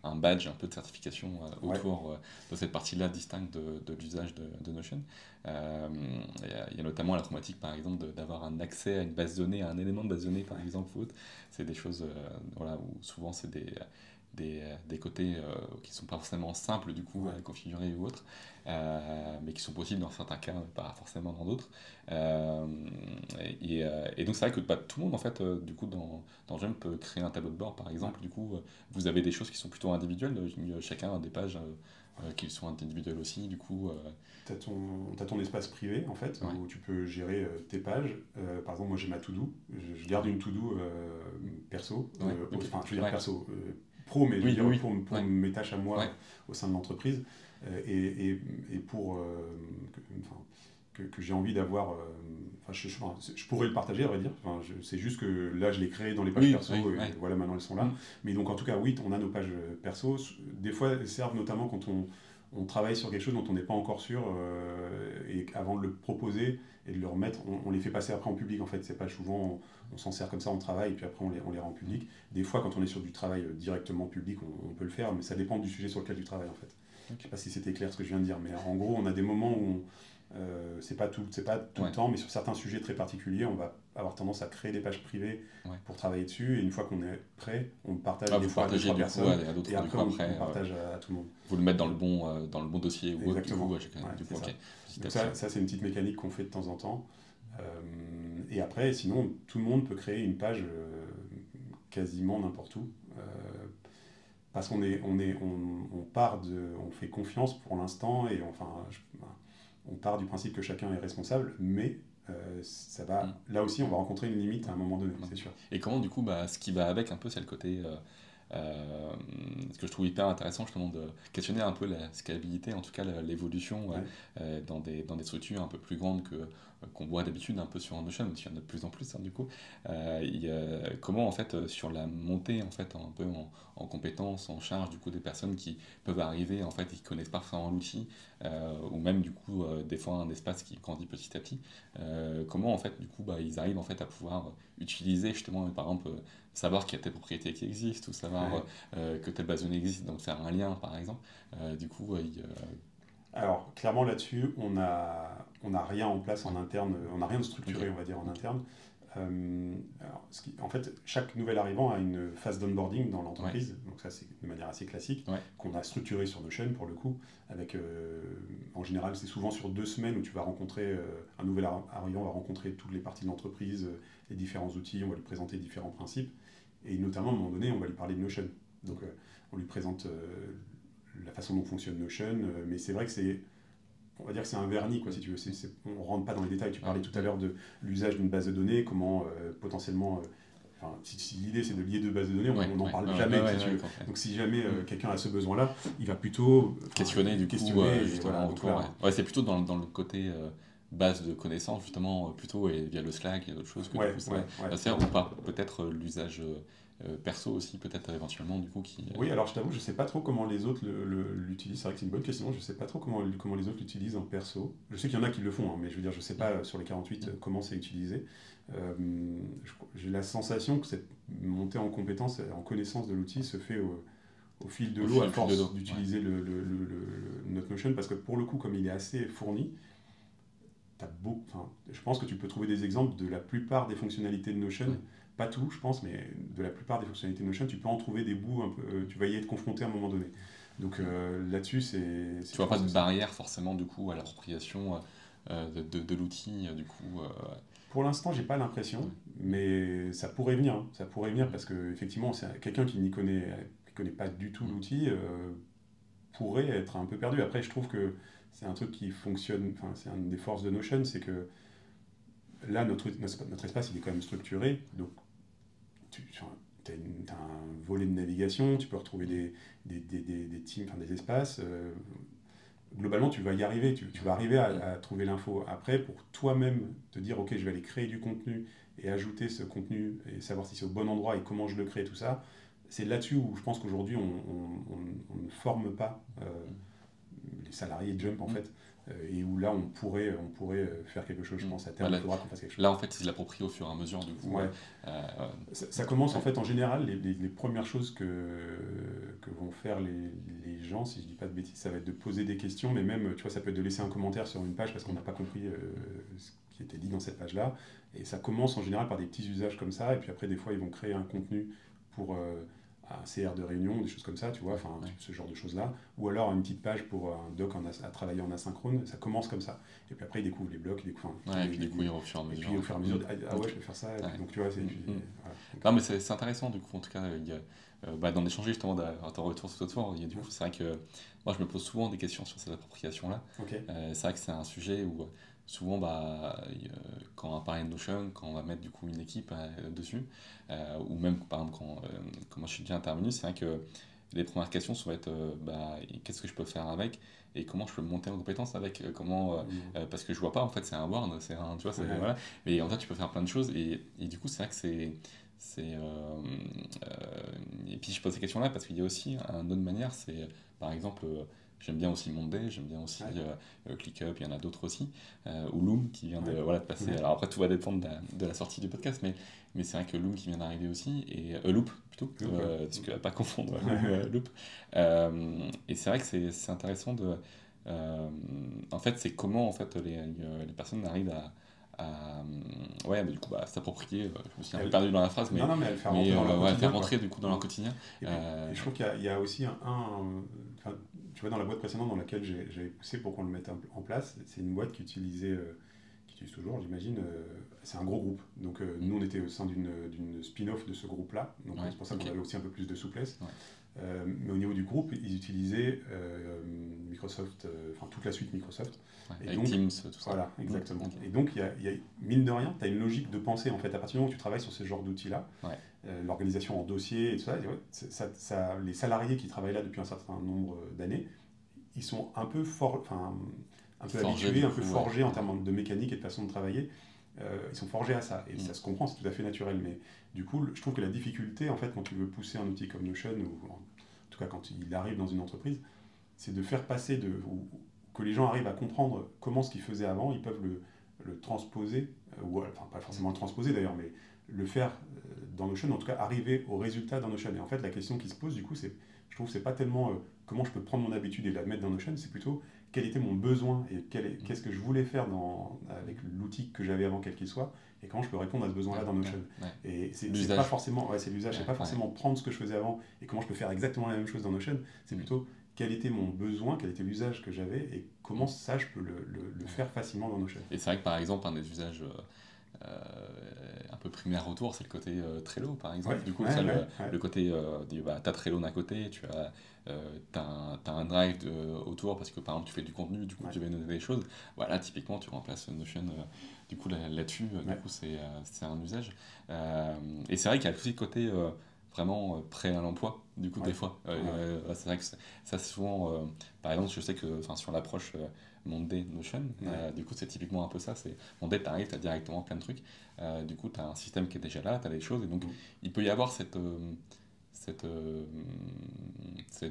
un badge, un peu de certification Ouais. autour de cette partie-là distincte de l'usage de Notion. Il y a notamment la problématique, par exemple, d'avoir un accès à une base de données, à un élément de base de données, par exemple, ou autre. C'est des choses voilà, où souvent c'est des côtés qui ne sont pas forcément simples du coup à configurer ou autres, mais qui sont possibles dans certains cas, pas forcément dans d'autres. Euh, et donc c'est vrai que pas tout le monde en fait du coup dans Jump peut créer un tableau de bord par exemple. Du coup vous avez des choses qui sont plutôt individuelles, chacun a des pages qui sont individuelles aussi du coup. T'as ton espace privé en fait, Ouais. où tu peux gérer tes pages. Par exemple, moi j'ai ma to-do, je garde une to-do perso, Ouais, ok. enfin je veux dire Ouais. perso, pro, mais je veux Oui, dire oui, oui. pour Ouais. mes tâches à moi Ouais. au sein de l'entreprise, et pour enfin, que j'ai envie d'avoir. Enfin, je pourrais le partager, à vrai dire. Enfin, c'est juste que là, je l'ai créé dans les pages Oui, perso, oui, et ouais. voilà, maintenant elles sont là. Mm. Mais donc, en tout cas, oui, on a nos pages perso. Des fois, elles servent notamment quand on travaille sur quelque chose dont on n'est pas encore sûr, et avant de le proposer et de le remettre, on les fait passer après en public. En fait, c'est pas souvent, on s'en sert comme ça, on travaille, et puis après on les rend publics. Des fois, quand on est sur du travail directement public, on peut le faire, mais ça dépend du sujet sur lequel tu travailles en fait. Je ne sais pas si c'était clair ce que je viens de dire, mais en gros, on a des moments où c'est pas tout Ouais. le temps, mais sur certains sujets très particuliers, on va avoir tendance à créer des pages privées Ouais. pour travailler dessus, et une fois qu'on est prêt, on partage Ah, des vous fois à deux, partagez trois du coup personnes, à d'autres et du après coup après. on partage à tout le monde. Vous le mettre dans le bon dossier ou autre, du Exactement. coup, chacun, Ouais, du coup, c'est ça. ok, petit à Donc petit. ça c'est une petite mécanique qu'on fait de temps en temps. Et après, sinon, tout le monde peut créer une page quasiment n'importe où. Parce on fait confiance pour l'instant, et on part du principe que chacun est responsable, mais Mm. là aussi, on va rencontrer une limite à un moment donné, Mm. c'est sûr. Et comment, du coup, ce qui va avec un peu, c'est le côté. Ce que je trouve hyper intéressant, justement, de questionner un peu la scalabilité, en tout cas l'évolution Ouais. dans des structures un peu plus grandes qu'on voit d'habitude un peu sur Notion, même s'il y en a de plus en plus, hein, du coup. Comment, en fait, sur la montée, en fait, un peu en compétences, en charge, du coup, des personnes qui peuvent arriver, en fait, et qui connaissent pas forcément l'outil, ou même, du coup, des fois, un espace qui grandit petit à petit, comment, en fait, du coup, ils arrivent, en fait, à pouvoir utiliser, justement, par exemple, savoir qu'il y a telle propriété qui existe, ou savoir Ouais. que telle base de données existe, donc faire un lien par exemple. Du coup, Alors, clairement là-dessus, on n'a rien en place en ouais, interne, on n'a rien de structuré, ok, on va dire, en ok, interne. En fait, chaque nouvel arrivant a une phase d'onboarding dans ouais, l'entreprise, donc ça c'est de manière assez classique, ouais, qu'on a structuré sur Notion pour le coup, avec en général c'est souvent sur 2 semaines où tu vas rencontrer, un nouvel arrivant va rencontrer toutes les parties de l'entreprise, les différents outils, on va lui présenter différents principes, et notamment à un moment donné on va lui parler de Notion. Donc on lui présente la façon dont fonctionne Notion, mais c'est vrai que on va dire que c'est un vernis, quoi, si tu veux. On ne rentre pas dans les détails. Tu parlais tout à l'heure de l'usage d'une base de données, comment potentiellement. Enfin, si l'idée c'est de lier deux bases de données, ouais, on n'en ouais, parle ouais, jamais, ouais, si ouais, tu veux. ouais, Donc si jamais mm. quelqu'un a ce besoin-là, il va plutôt Questionner du coup, questionner. Et justement voilà, donc autour. là, Ouais, ouais, c'est plutôt dans le côté base de connaissances, justement, plutôt, et via le Slack, il y a d'autres choses que du ouais, coup ouais, ouais. ça sert, ou pas, peut-être l'usage perso aussi, peut-être éventuellement, du coup, qui. Oui, alors je t'avoue, je sais pas trop comment les autres l'utilisent. C'est vrai que c'est une bonne question. Je sais pas trop comment les autres l'utilisent en perso. Je sais qu'il y en a qui le font, hein, mais je veux dire, je sais pas sur les 48 comment c'est utilisé. Euh, j'ai la sensation que cette montée en compétence, en connaissance de l'outil se fait au fil de l'eau à Au fil de force l'eau, ouais. d'utiliser notre Notion, parce que pour le coup, comme il est assez fourni, je pense que tu peux trouver des exemples de la plupart des fonctionnalités de Notion. Ouais. Pas tout, je pense, mais de la plupart des fonctionnalités de Notion, tu peux en trouver des bouts un peu. Tu vas y être confronté à un moment donné. Donc là-dessus, Tu vois pas de barrière forcément du coup à l'appropriation de l'outil du coup. Pour l'instant, j'ai pas l'impression, Ouais. mais ça pourrait venir. Hein. Ça pourrait venir parce que effectivement, c'est quelqu'un qui connaît pas du tout l'outil, pourrait être un peu perdu. Après, je trouve que c'est un truc qui fonctionne. Enfin, c'est une des forces de Notion, c'est que là, notre espace, il est quand même structuré. Donc, tu as un volet de navigation, tu peux retrouver des teams, enfin, des espaces. Globalement, tu vas y arriver, tu vas arriver à trouver l'info. Après, pour toi-même te dire, ok, je vais aller créer du contenu et ajouter ce contenu et savoir si c'est au bon endroit et comment je le crée, tout ça, c'est là-dessus où je pense qu'aujourd'hui, on ne forme pas les salariés de Jump, en fait, et où là on pourrait faire quelque chose, je pense, à terme, il faudra qu'on fasse quelque chose. Là, en fait, ils l'approprient au fur et à mesure, du coup. Ouais. Ça commence en fait en général, les premières choses que vont faire les gens, si je dis pas de bêtises, ça va être de poser des questions, mais même, tu vois, ça peut être de laisser un commentaire sur une page parce qu'on n'a pas compris ce qui était dit dans cette page-là. Et ça commence en général par des petits usages comme ça, et puis après, des fois, ils vont créer un contenu pour un CR de réunion, des choses comme ça, tu vois, enfin, ce genre de choses-là. Ou alors une petite page pour un doc à travailler en asynchrone, ça commence comme ça. Et puis après, ils découvrent les blocs, ils découvrent... et puis découvrir au fur et à mesure. Et puis au fur et à mesure, ah ouais, je peux faire ça. Donc tu vois, c'est... Non, mais c'est intéressant, du coup, en tout cas, d'en échanger justement, à ton retour sur ce soir. Du coup, c'est vrai que moi, je me pose souvent des questions sur cette appropriation-là. C'est vrai que c'est un sujet où souvent, quand on va parler de Notion, quand on va mettre du coup une équipe dessus, ou même par exemple quand moi je suis déjà intervenu, c'est vrai que les premières questions vont être qu'est-ce que je peux faire avec et comment je peux monter en compétence avec parce que je vois pas, en fait c'est un Word, c'est un, tu vois, voilà, mais en fait tu peux faire plein de choses et du coup c'est vrai que et puis je pose ces questions là parce qu'il y a aussi une autre manière, c'est par exemple j'aime bien aussi Monday, j'aime bien aussi ClickUp, il y en a d'autres aussi, ou Loom qui vient de passer. Alors après, tout va dépendre de la sortie du podcast, mais c'est vrai que Loom qui vient d'arriver aussi, et Loop plutôt, parce que pas confondre Loop. Et c'est vrai que c'est intéressant de. En fait, c'est comment en fait, les personnes arrivent du coup, s'approprier, je me suis un peu perdu dans la phrase, mais à le faire rentrer dans leur quotidien, faire rentrer du coup dans leur quotidien. Et je trouve qu'il y a aussi tu vois, dans la boîte précédente dans laquelle j'avais poussé pour qu'on le mette en place, c'est une boîte qui utilise toujours, j'imagine, c'est un gros groupe. Donc nous, on était au sein d'une spin-off de ce groupe-là, donc c'est pour ça qu'on avait aussi un peu plus de souplesse. Mais au niveau du groupe, ils utilisaient Microsoft, toute la suite Microsoft. Et avec donc, Teams, tout ça. Voilà, exactement. Et donc, il y a, mine de rien, tu as une logique de pensée, en fait, à partir du moment où tu travailles sur ce genre d'outils-là, l'organisation en dossier et tout ça, les salariés qui travaillent là depuis un certain nombre d'années, ils sont un peu habitués, un peu forgés en termes de mécanique et de façon de travailler. Ils sont forgés à ça, et ça se comprend, c'est tout à fait naturel, mais du coup, je trouve que la difficulté, en fait, quand tu veux pousser un outil comme Notion, ou en tout cas quand il arrive dans une entreprise, c'est de faire passer, que les gens arrivent à comprendre comment ce qu'ils faisaient avant, ils peuvent le transposer, pas forcément le transposer d'ailleurs, mais le faire dans Notion, en tout cas arriver au résultat dans Notion. Et en fait, la question qui se pose, du coup, je trouve que c'est pas tellement comment je peux prendre mon habitude et la mettre dans Notion, c'est plutôt quel était mon besoin et qu'est-ce que je voulais faire avec l'outil que j'avais avant, quel qu'il soit, et comment je peux répondre à ce besoin-là dans Notion. Et c'est pas forcément, c'est l'usage, c'est pas forcément prendre ce que je faisais avant et comment je peux faire exactement la même chose dans Notion, c'est plutôt quel était mon besoin, quel était l'usage que j'avais et comment ça je peux le faire facilement dans Notion. Et c'est vrai que par exemple, un des usages un peu primaire autour, c'est le côté Trello par exemple. Du coup, le côté, t'as Trello d'un côté, tu as un drive autour parce que par exemple tu fais du contenu, du coup tu veux noter des choses. Voilà, typiquement tu remplaces Notion du coup là-dessus, du coup c'est un usage. Et c'est vrai qu'il y a aussi le côté vraiment prêt à l'emploi, du coup des fois. C'est vrai que ça c'est souvent, par exemple, je sais que sur l'approche Monday, Notion, du coup c'est typiquement un peu ça, c'est Monday, t'arrives, t'as directement plein de trucs, du coup t'as un système qui est déjà là, t'as des choses, et donc il peut y avoir cette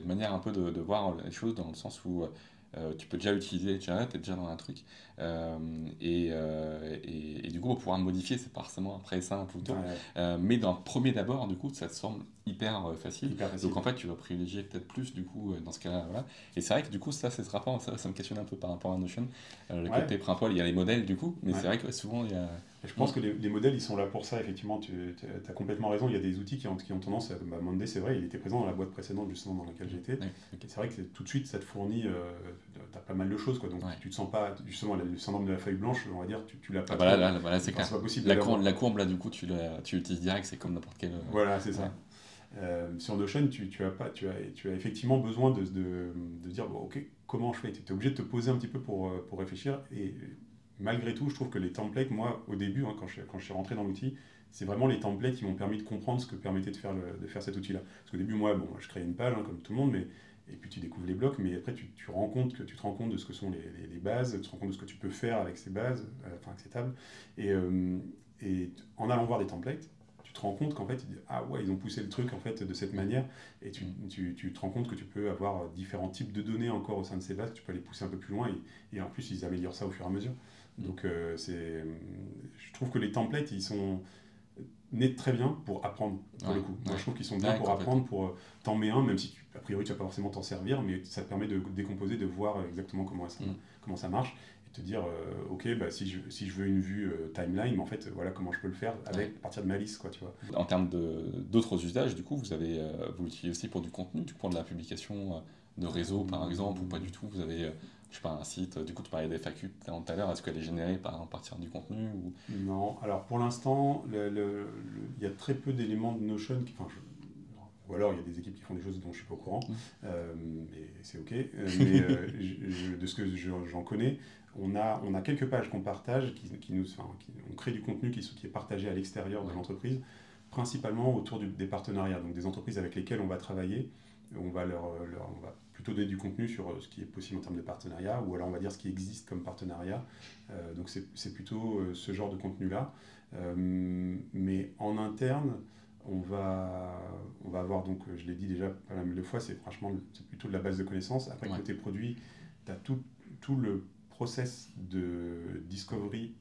manière un peu de voir les choses dans le sens où tu peux déjà l'utiliser, tu es déjà dans un truc, et du coup pour pouvoir le modifier c'est pas forcément après simple ou tout, mais dans le premier d'abord du coup ça te semble hyper facile, donc en fait tu vas privilégier peut-être plus du coup dans ce cas-là, voilà. Et c'est vrai que du coup ça c'est ce rapport, ça me questionne un peu par rapport à Notion, le côté principal, il y a les modèles du coup, mais c'est vrai que souvent il y a... Je pense que les modèles, ils sont là pour ça, effectivement, tu as complètement raison, il y a des outils qui ont tendance à... Monday, c'est vrai, il était présent dans la boîte précédente, justement, dans laquelle j'étais. C'est vrai que tout de suite, ça te fournit, tu as pas mal de choses, quoi, donc tu te sens pas, justement, le syndrome de la feuille blanche, on va dire, tu l'as pas. Voilà, c'est clair. C'est pas possible. La courbe, là, du coup, tu l'utilises direct, c'est comme n'importe quel... Voilà, c'est ça. Sur Notion, tu as effectivement besoin de dire, bon, ok, comment je fais ? Tu es obligé de te poser un petit peu pour réfléchir, et malgré tout, je trouve que les templates, moi, au début, quand je suis rentré dans l'outil, c'est vraiment les templates qui m'ont permis de comprendre ce que permettait de faire cet outil-là. Parce qu'au début, moi, je créais une page, comme tout le monde, et puis tu découvres les blocs, mais après, tu te rends compte de ce que sont les bases, tu te rends compte de ce que tu peux faire avec ces bases, avec ces tables, et en allant voir des templates, tu te rends compte qu'en fait, ah ouais, ils ont poussé le truc en fait de cette manière, et tu te rends compte que tu peux avoir différents types de données encore au sein de ces bases, tu peux les pousser un peu plus loin, et en plus, ils améliorent ça au fur et à mesure. Donc, je trouve que les templates, ils sont nés très bien pour apprendre, pour le coup. Moi, je trouve qu'ils sont bien pour apprendre, t'en mets un, même si a priori, tu vas pas forcément t'en servir, mais ça te permet de décomposer, de voir exactement comment ça marche, et te dire, ok, bah, si je veux une vue timeline, en fait, voilà comment je peux le faire à partir de ma liste, quoi, tu vois. En termes d'autres usages, du coup, vous l'utilisez aussi pour du contenu, pour de la publication de réseau, par exemple, ou pas du tout. Vous avez, je sais pas, un site, du coup, tu parlais des FAQ tout à l'heure, est-ce qu'elle est générée à partir du contenu ou... Non, alors pour l'instant, il y a très peu d'éléments de Notion ou alors il y a des équipes qui font des choses dont je ne suis pas au courant, et c'est ok. Mais de ce que j'en connais, on a quelques pages qu'on partage, on crée du contenu qui est partagé à l'extérieur de l'entreprise, principalement autour des partenariats, donc des entreprises avec lesquelles on va travailler. On va plutôt donner du contenu sur ce qui est possible en termes de partenariat, ou alors on va dire ce qui existe comme partenariat. Donc c'est plutôt ce genre de contenu-là. Mais en interne, on va avoir, donc je l'ai dit déjà pas mal de fois, c'est plutôt de la base de connaissances. Après, côté produit, tu as tout le process de discovery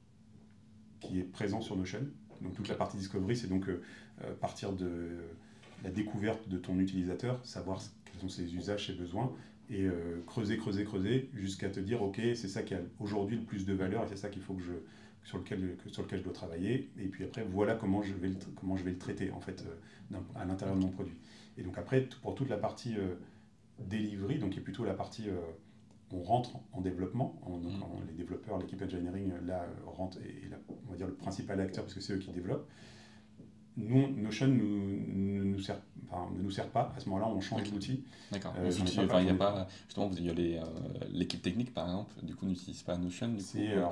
qui est présent sur Notion. Donc toute la partie discovery, c'est donc partir de la découverte de ton utilisateur, savoir quels sont ses usages, ses besoins, et creuser jusqu'à te dire, ok, c'est ça qui a aujourd'hui le plus de valeur, et c'est ça qu'il faut sur lequel je dois travailler, et puis après voilà comment je vais le traiter en fait à l'intérieur de mon produit. Et donc après, pour toute la partie delivery, donc qui est plutôt la partie on rentre en développement, les développeurs, l'équipe engineering là rentre, et on va dire le principal acteur parce que c'est eux qui développent. Notion ne nous sert pas. À ce moment-là, on change d'outil. D'accord. Justement, vous avez l'équipe technique, par exemple, du coup, n'utilise pas Notion. Du coup,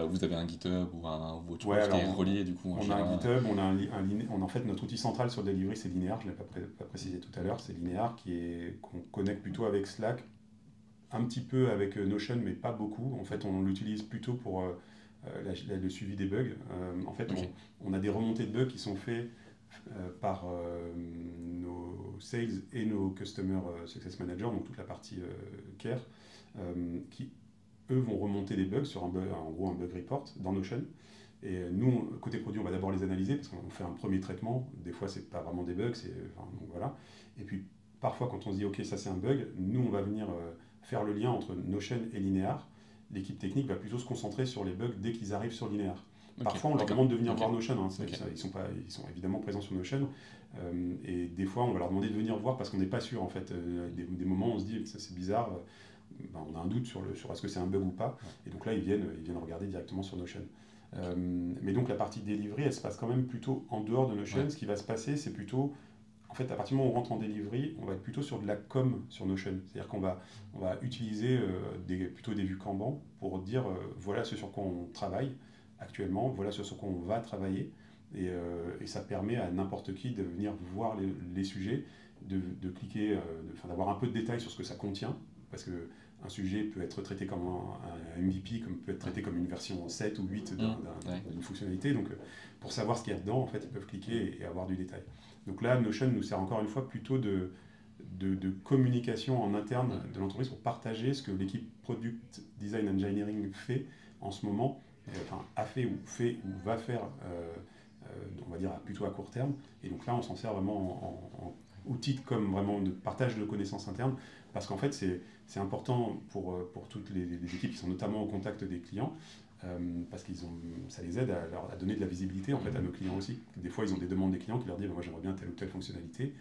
vous avez un GitHub ou votre chose qui est relié, du coup. On a un GitHub, en fait, notre outil central sur Delivery, c'est Linear. Je ne l'ai pas précisé tout à l'heure. C'est Linear qu'on connecte plutôt avec Slack, un petit peu avec Notion, mais pas beaucoup. En fait, on l'utilise plutôt pour le suivi des bugs. En fait, on a des remontées de bugs qui sont faites par nos sales et nos customer success managers, donc toute la partie care, qui eux vont remonter des bugs sur en gros un bug report dans Notion. Et nous, côté produit, on va d'abord les analyser parce qu'on fait un premier traitement. Des fois, c'est pas vraiment des bugs, donc voilà. Et puis parfois, quand on se dit ok, ça c'est un bug, nous on va venir faire le lien entre Notion et Linear. L'équipe technique va plutôt se concentrer sur les bugs dès qu'ils arrivent sur Linear. Parfois, on leur demande de venir voir Notion. Ils sont évidemment présents sur Notion. Et des fois, on va leur demander de venir voir parce qu'on n'est pas sûr. En fait, des moments, on se dit que c'est bizarre. On a un doute sur est-ce que c'est un bug ou pas. Et donc là, ils viennent regarder directement sur Notion. Mais donc, la partie delivery, elle se passe quand même plutôt en dehors de Notion. Ce qui va se passer, c'est plutôt... En fait, à partir du moment où on rentre en delivery, on va être plutôt sur de la com sur Notion. C'est-à-dire qu'on va utiliser plutôt des vues Kanban pour dire voilà ce sur quoi on travaille actuellement, voilà ce sur quoi on va travailler. Et ça permet à n'importe qui de venir voir les sujets, de cliquer, d'avoir un peu de détails sur ce que ça contient. Parce qu'un sujet peut être traité comme un MVP, comme peut être traité comme une version 7 ou 8 d'une fonctionnalité. Donc, pour savoir ce qu'il y a dedans, en fait, ils peuvent cliquer et avoir du détail. Donc là, Notion nous sert encore une fois plutôt de communication en interne de l'entreprise pour partager ce que l'équipe Product Design Engineering fait en ce moment, a fait ou va faire, on va dire plutôt à court terme. Et donc là, on s'en sert vraiment en outil comme vraiment de partage de connaissances internes, parce qu'en fait, c'est important pour toutes les équipes qui sont notamment au contact des clients, parce que ça les aide à donner de la visibilité en fait, à nos clients aussi. Des fois, ils ont des demandes des clients qui leur disent moi j'aimerais bien telle ou telle fonctionnalité.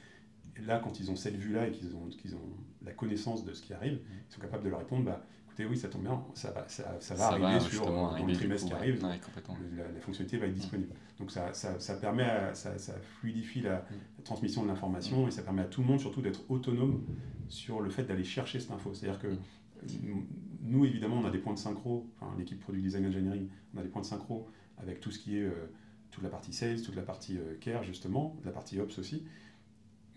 Et là, quand ils ont cette vue-là et qu'ils ont la connaissance de ce qui arrive, ils sont capables de leur répondre écoutez, oui, ça tombe bien, ça va arriver dans le trimestre qui arrive, la fonctionnalité va être disponible. Donc ça permet, ça fluidifie la transmission de l'information et ça permet à tout le monde surtout d'être autonome sur le fait d'aller chercher cette info. C'est-à-dire que nous, évidemment, on a des points de synchro, l'équipe Product Design Engineering, on a des points de synchro avec tout ce qui est toute la partie sales, toute la partie care, justement, la partie ops aussi.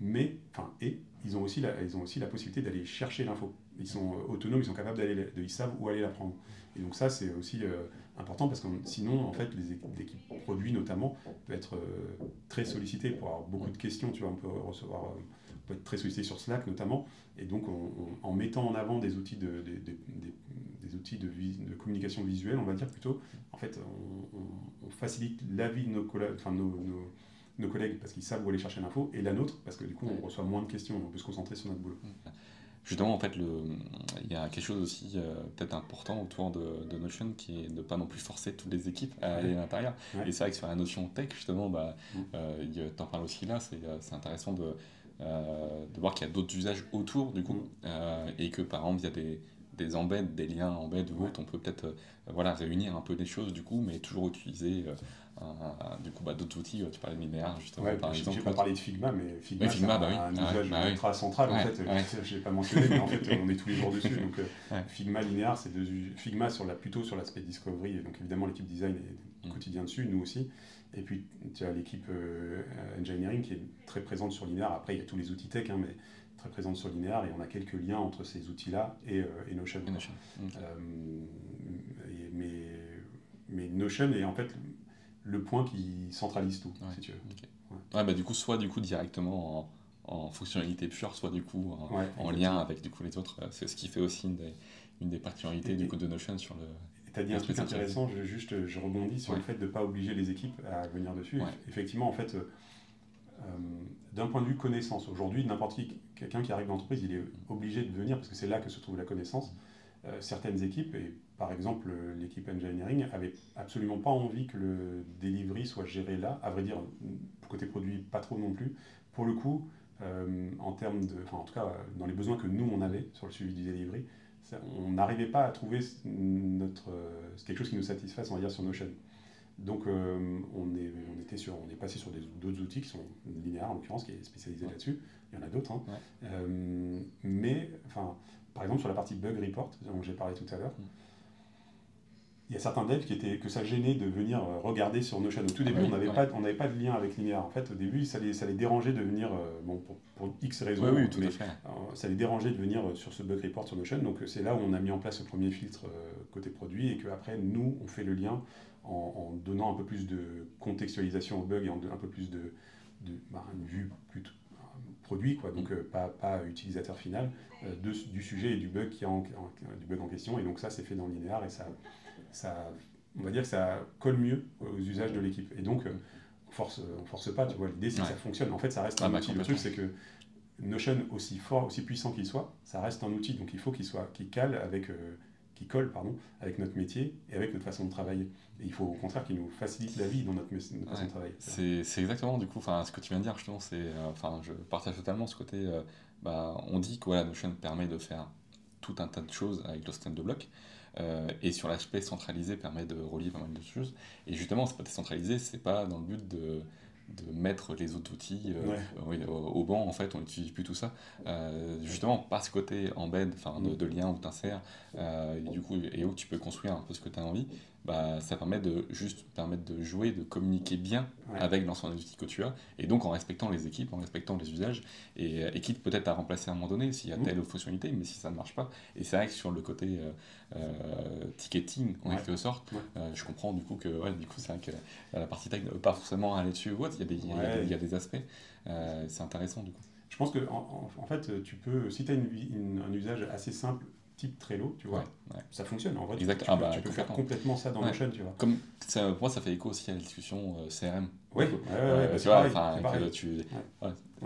ils ont aussi la possibilité d'aller chercher l'info. Ils sont autonomes, ils sont capables ils savent où aller la prendre. Et donc ça, c'est aussi important parce que sinon, en fait, les équipes produits notamment peuvent être très sollicitées pour avoir beaucoup de questions. Tu vois, on peut être très sollicité sur Slack notamment. Et donc, en mettant en avant des outils des outils de communication visuelle, on va dire plutôt, en fait, on facilite la vie de nos collègues parce qu'ils savent où aller chercher l'info, et la nôtre parce que du coup on reçoit moins de questions, on peut se concentrer sur notre boulot. Justement, en fait, il y a quelque chose aussi peut-être important autour de Notion qui est de ne pas non plus forcer toutes les équipes à aller à l'intérieur. Et c'est vrai que sur la notion tech, justement, t'en parles aussi là, c'est intéressant de voir qu'il y a d'autres usages autour du coup, et que par exemple il y a des embeds, des liens embeds ou autres, on peut peut-être réunir un peu des choses du coup, mais toujours utiliser du coup d'autres outils. Tu parlais de linéaire justement, par exemple. Je n'ai pas parlé de Figma, mais Figma, c'est un usage ultra central en fait. Je ne l'ai pas mentionné, mais en fait on est tous les jours dessus. Donc Figma, linéaire, c'est Figma plutôt sur l'aspect discovery, et donc évidemment l'équipe design est quotidien dessus, nous aussi. Et puis tu as l'équipe engineering qui est très présente sur linéaire. Après il y a tous les outils tech, mais très présente sur linéaire, et on a quelques liens entre ces outils-là et Notion. Mais Notion est en fait le point qui centralise tout, si tu veux. Okay. Du coup, soit du coup directement en fonctionnalité pure, soit du coup en lien avec du coup les autres. C'est ce qui fait aussi une des particularités du coup de Notion sur le. Tu as dit un truc intéressant, je rebondis sur le fait de ne pas obliger les équipes à venir dessus. Effectivement, en fait, d'un point de vue connaissance, aujourd'hui, quelqu'un qui arrive dans l'entreprise, il est obligé de venir parce que c'est là que se trouve la connaissance. Certaines équipes, et par exemple l'équipe engineering, n'avaient absolument pas envie que le delivery soit géré là. À vrai dire, côté produit, pas trop non plus. Pour le coup, en tout cas, dans les besoins que nous on avait sur le suivi du delivery, on n'arrivait pas à trouver quelque chose qui nous satisfasse, on va dire, sur Notion. Donc on est passé sur d'autres outils qui sont linéaires en l'occurrence, qui est spécialisé là-dessus. Il y en a d'autres, mais par exemple sur la partie bug report dont j'ai parlé tout à l'heure, il y a certains devs que ça gênait de venir regarder sur Notion. Au tout début, on n'avait pas de lien avec linéaire. En fait, au début, ça les dérangeait de venir, pour X raisons, ça les dérangeait de venir sur ce bug report sur Notion. Donc c'est là où on a mis en place le premier filtre côté produit, et qu'après, nous, on fait le lien en donnant un peu plus de contextualisation au bug et un peu plus une vue plutôt produit, quoi. Donc pas utilisateur final du sujet et du bug en question. Et donc ça, c'est fait dans le linéaire, et on va dire que ça colle mieux aux usages de l'équipe. Et donc on force pas, tu vois. L'idée, c'est que ça fonctionne. En fait, ça reste un outil. Le truc, c'est que Notion, aussi fort, aussi puissant qu'il soit, ça reste un outil. Donc il faut qu'il colle avec notre métier et avec notre façon de travailler. Et il faut au contraire qu'il nous facilite la vie dans notre façon de travailler. C'est exactement du coup, ce que tu viens de dire justement, je partage totalement ce côté. On dit que Notion permet de faire tout un tas de choses avec le système de blocs, et sur l'aspect centralisé permet de relier pas mal de choses. Et justement, c'est pas décentralisé, c'est pas dans le but de mettre les autres outils au banc, en fait, on n'utilise plus tout ça. Justement, par ce côté embed, de lien où tu insères, et où tu peux construire un peu ce que tu as envie, ça permet de jouer, de communiquer bien avec l'ensemble des outils que tu as, et donc en respectant les équipes, en respectant les usages, et quitte peut-être à remplacer à un moment donné s'il y a telle fonctionnalité, mais si ça ne marche pas. Et c'est vrai que sur le côté ticketing, en quelque sorte, je comprends du coup que c'est vrai que la partie tech ne veut pas forcément aller dessus ou autre, il y a des aspects, c'est intéressant du coup. Je pense que en fait, tu peux, si tu as un usage assez simple, type Trello, tu vois, ça fonctionne. En vrai, tu peux faire complètement ça dans Notion, tu vois. Comme ça, pour moi, ça fait écho aussi à la discussion CRM. C'est pareil.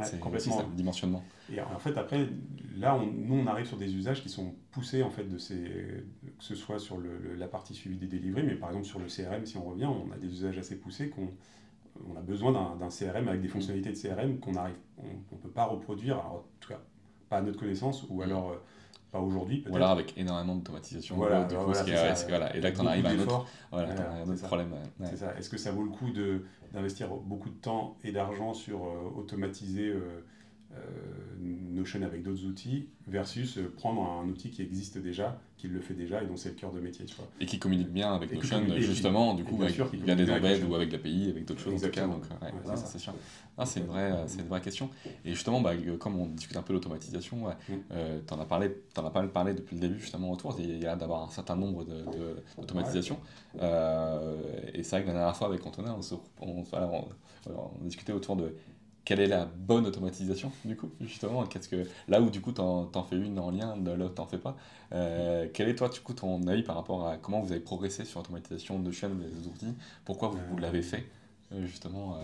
C'est complètement ça, le dimensionnement. Et en fait, après, là, on arrive sur des usages qui sont poussés, en fait, que ce soit sur la partie suivi des delivery, mais par exemple sur le CRM, si on revient, on a des usages assez poussés on a besoin d'un CRM avec des fonctionnalités de CRM qu'on ne peut pas reproduire, alors, en tout cas, pas à notre connaissance, ou alors pas aujourd'hui peut-être. Ou alors avec énormément d'automatisation. Et là, tu en arrives à un autre problème. C'est ça. Est-ce que ça vaut le coup d'investir beaucoup de temps et d'argent sur automatiser Notion avec d'autres outils versus prendre un outil qui existe déjà, qui le fait déjà et dont c'est le cœur de métier. Tu vois. Et qui communique bien avec Et Notion, justement, du coup, via des embeds ou avec l'API, avec d'autres choses Exactement. en tout cas. Donc, c'est sûr. C'est une vraie question. Et justement, comme on discute un peu d'automatisation, tu en as pas mal parlé depuis le début, justement, autour. Il y a d'avoir un certain nombre d'automatisations. Et c'est vrai que la dernière fois, avec Antonin, on discutait autour de quelle est la bonne automatisation, du coup, justement, là où, du coup, t'en fais une en lien, de l'autre, t'en fais pas. Quel est, toi, du coup, ton avis par rapport à comment vous avez progressé sur l'automatisation de Notion et des outils? Pourquoi vous l'avez fait, justement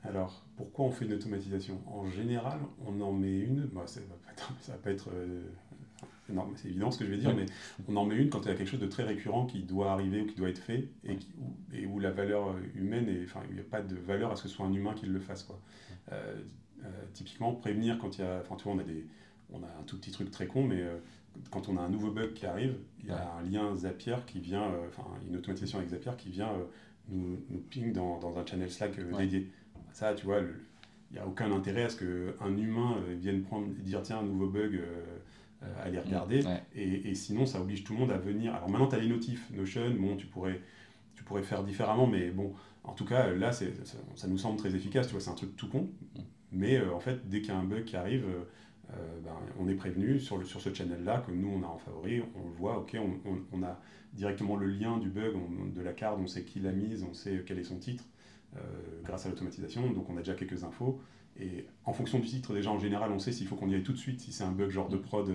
Alors, pourquoi on fait une automatisation? En général, on en met une, ça va pas être non, c'est évident ce que je vais dire, mais on en met une quand il y a quelque chose de très récurrent qui doit arriver ou qui doit être fait et où la valeur humaine, il n'y a pas de valeur à ce que ce soit un humain qui le fasse, quoi. Typiquement, prévenir quand il y a, tu vois, on a un tout petit truc très con, mais quand on a un nouveau bug qui arrive, il y a un lien Zapier qui vient, une automatisation avec Zapier qui vient nous ping dans un channel Slack dédié. Ça, tu vois, il n'y a aucun intérêt à ce qu'un humain vienne prendre et dire tiens, un nouveau bug, aller regarder. Et sinon, ça oblige tout le monde à venir. Alors maintenant, tu as les notifs Notion, bon, tu pourrais faire différemment, mais bon, en tout cas, là, ça nous semble très efficace, tu vois, c'est un truc tout con. Mais en fait, dès qu'il y a un bug qui arrive, on est prévenu sur ce channel-là, que nous, on a en favori, on le voit, ok, on a directement le lien du bug, de la carte, on sait qui l'a mise, on sait quel est son titre. Grâce à l'automatisation, donc on a déjà quelques infos. Et en fonction du titre, déjà en général, on sait s'il faut qu'on y aille tout de suite, si c'est un bug genre de prod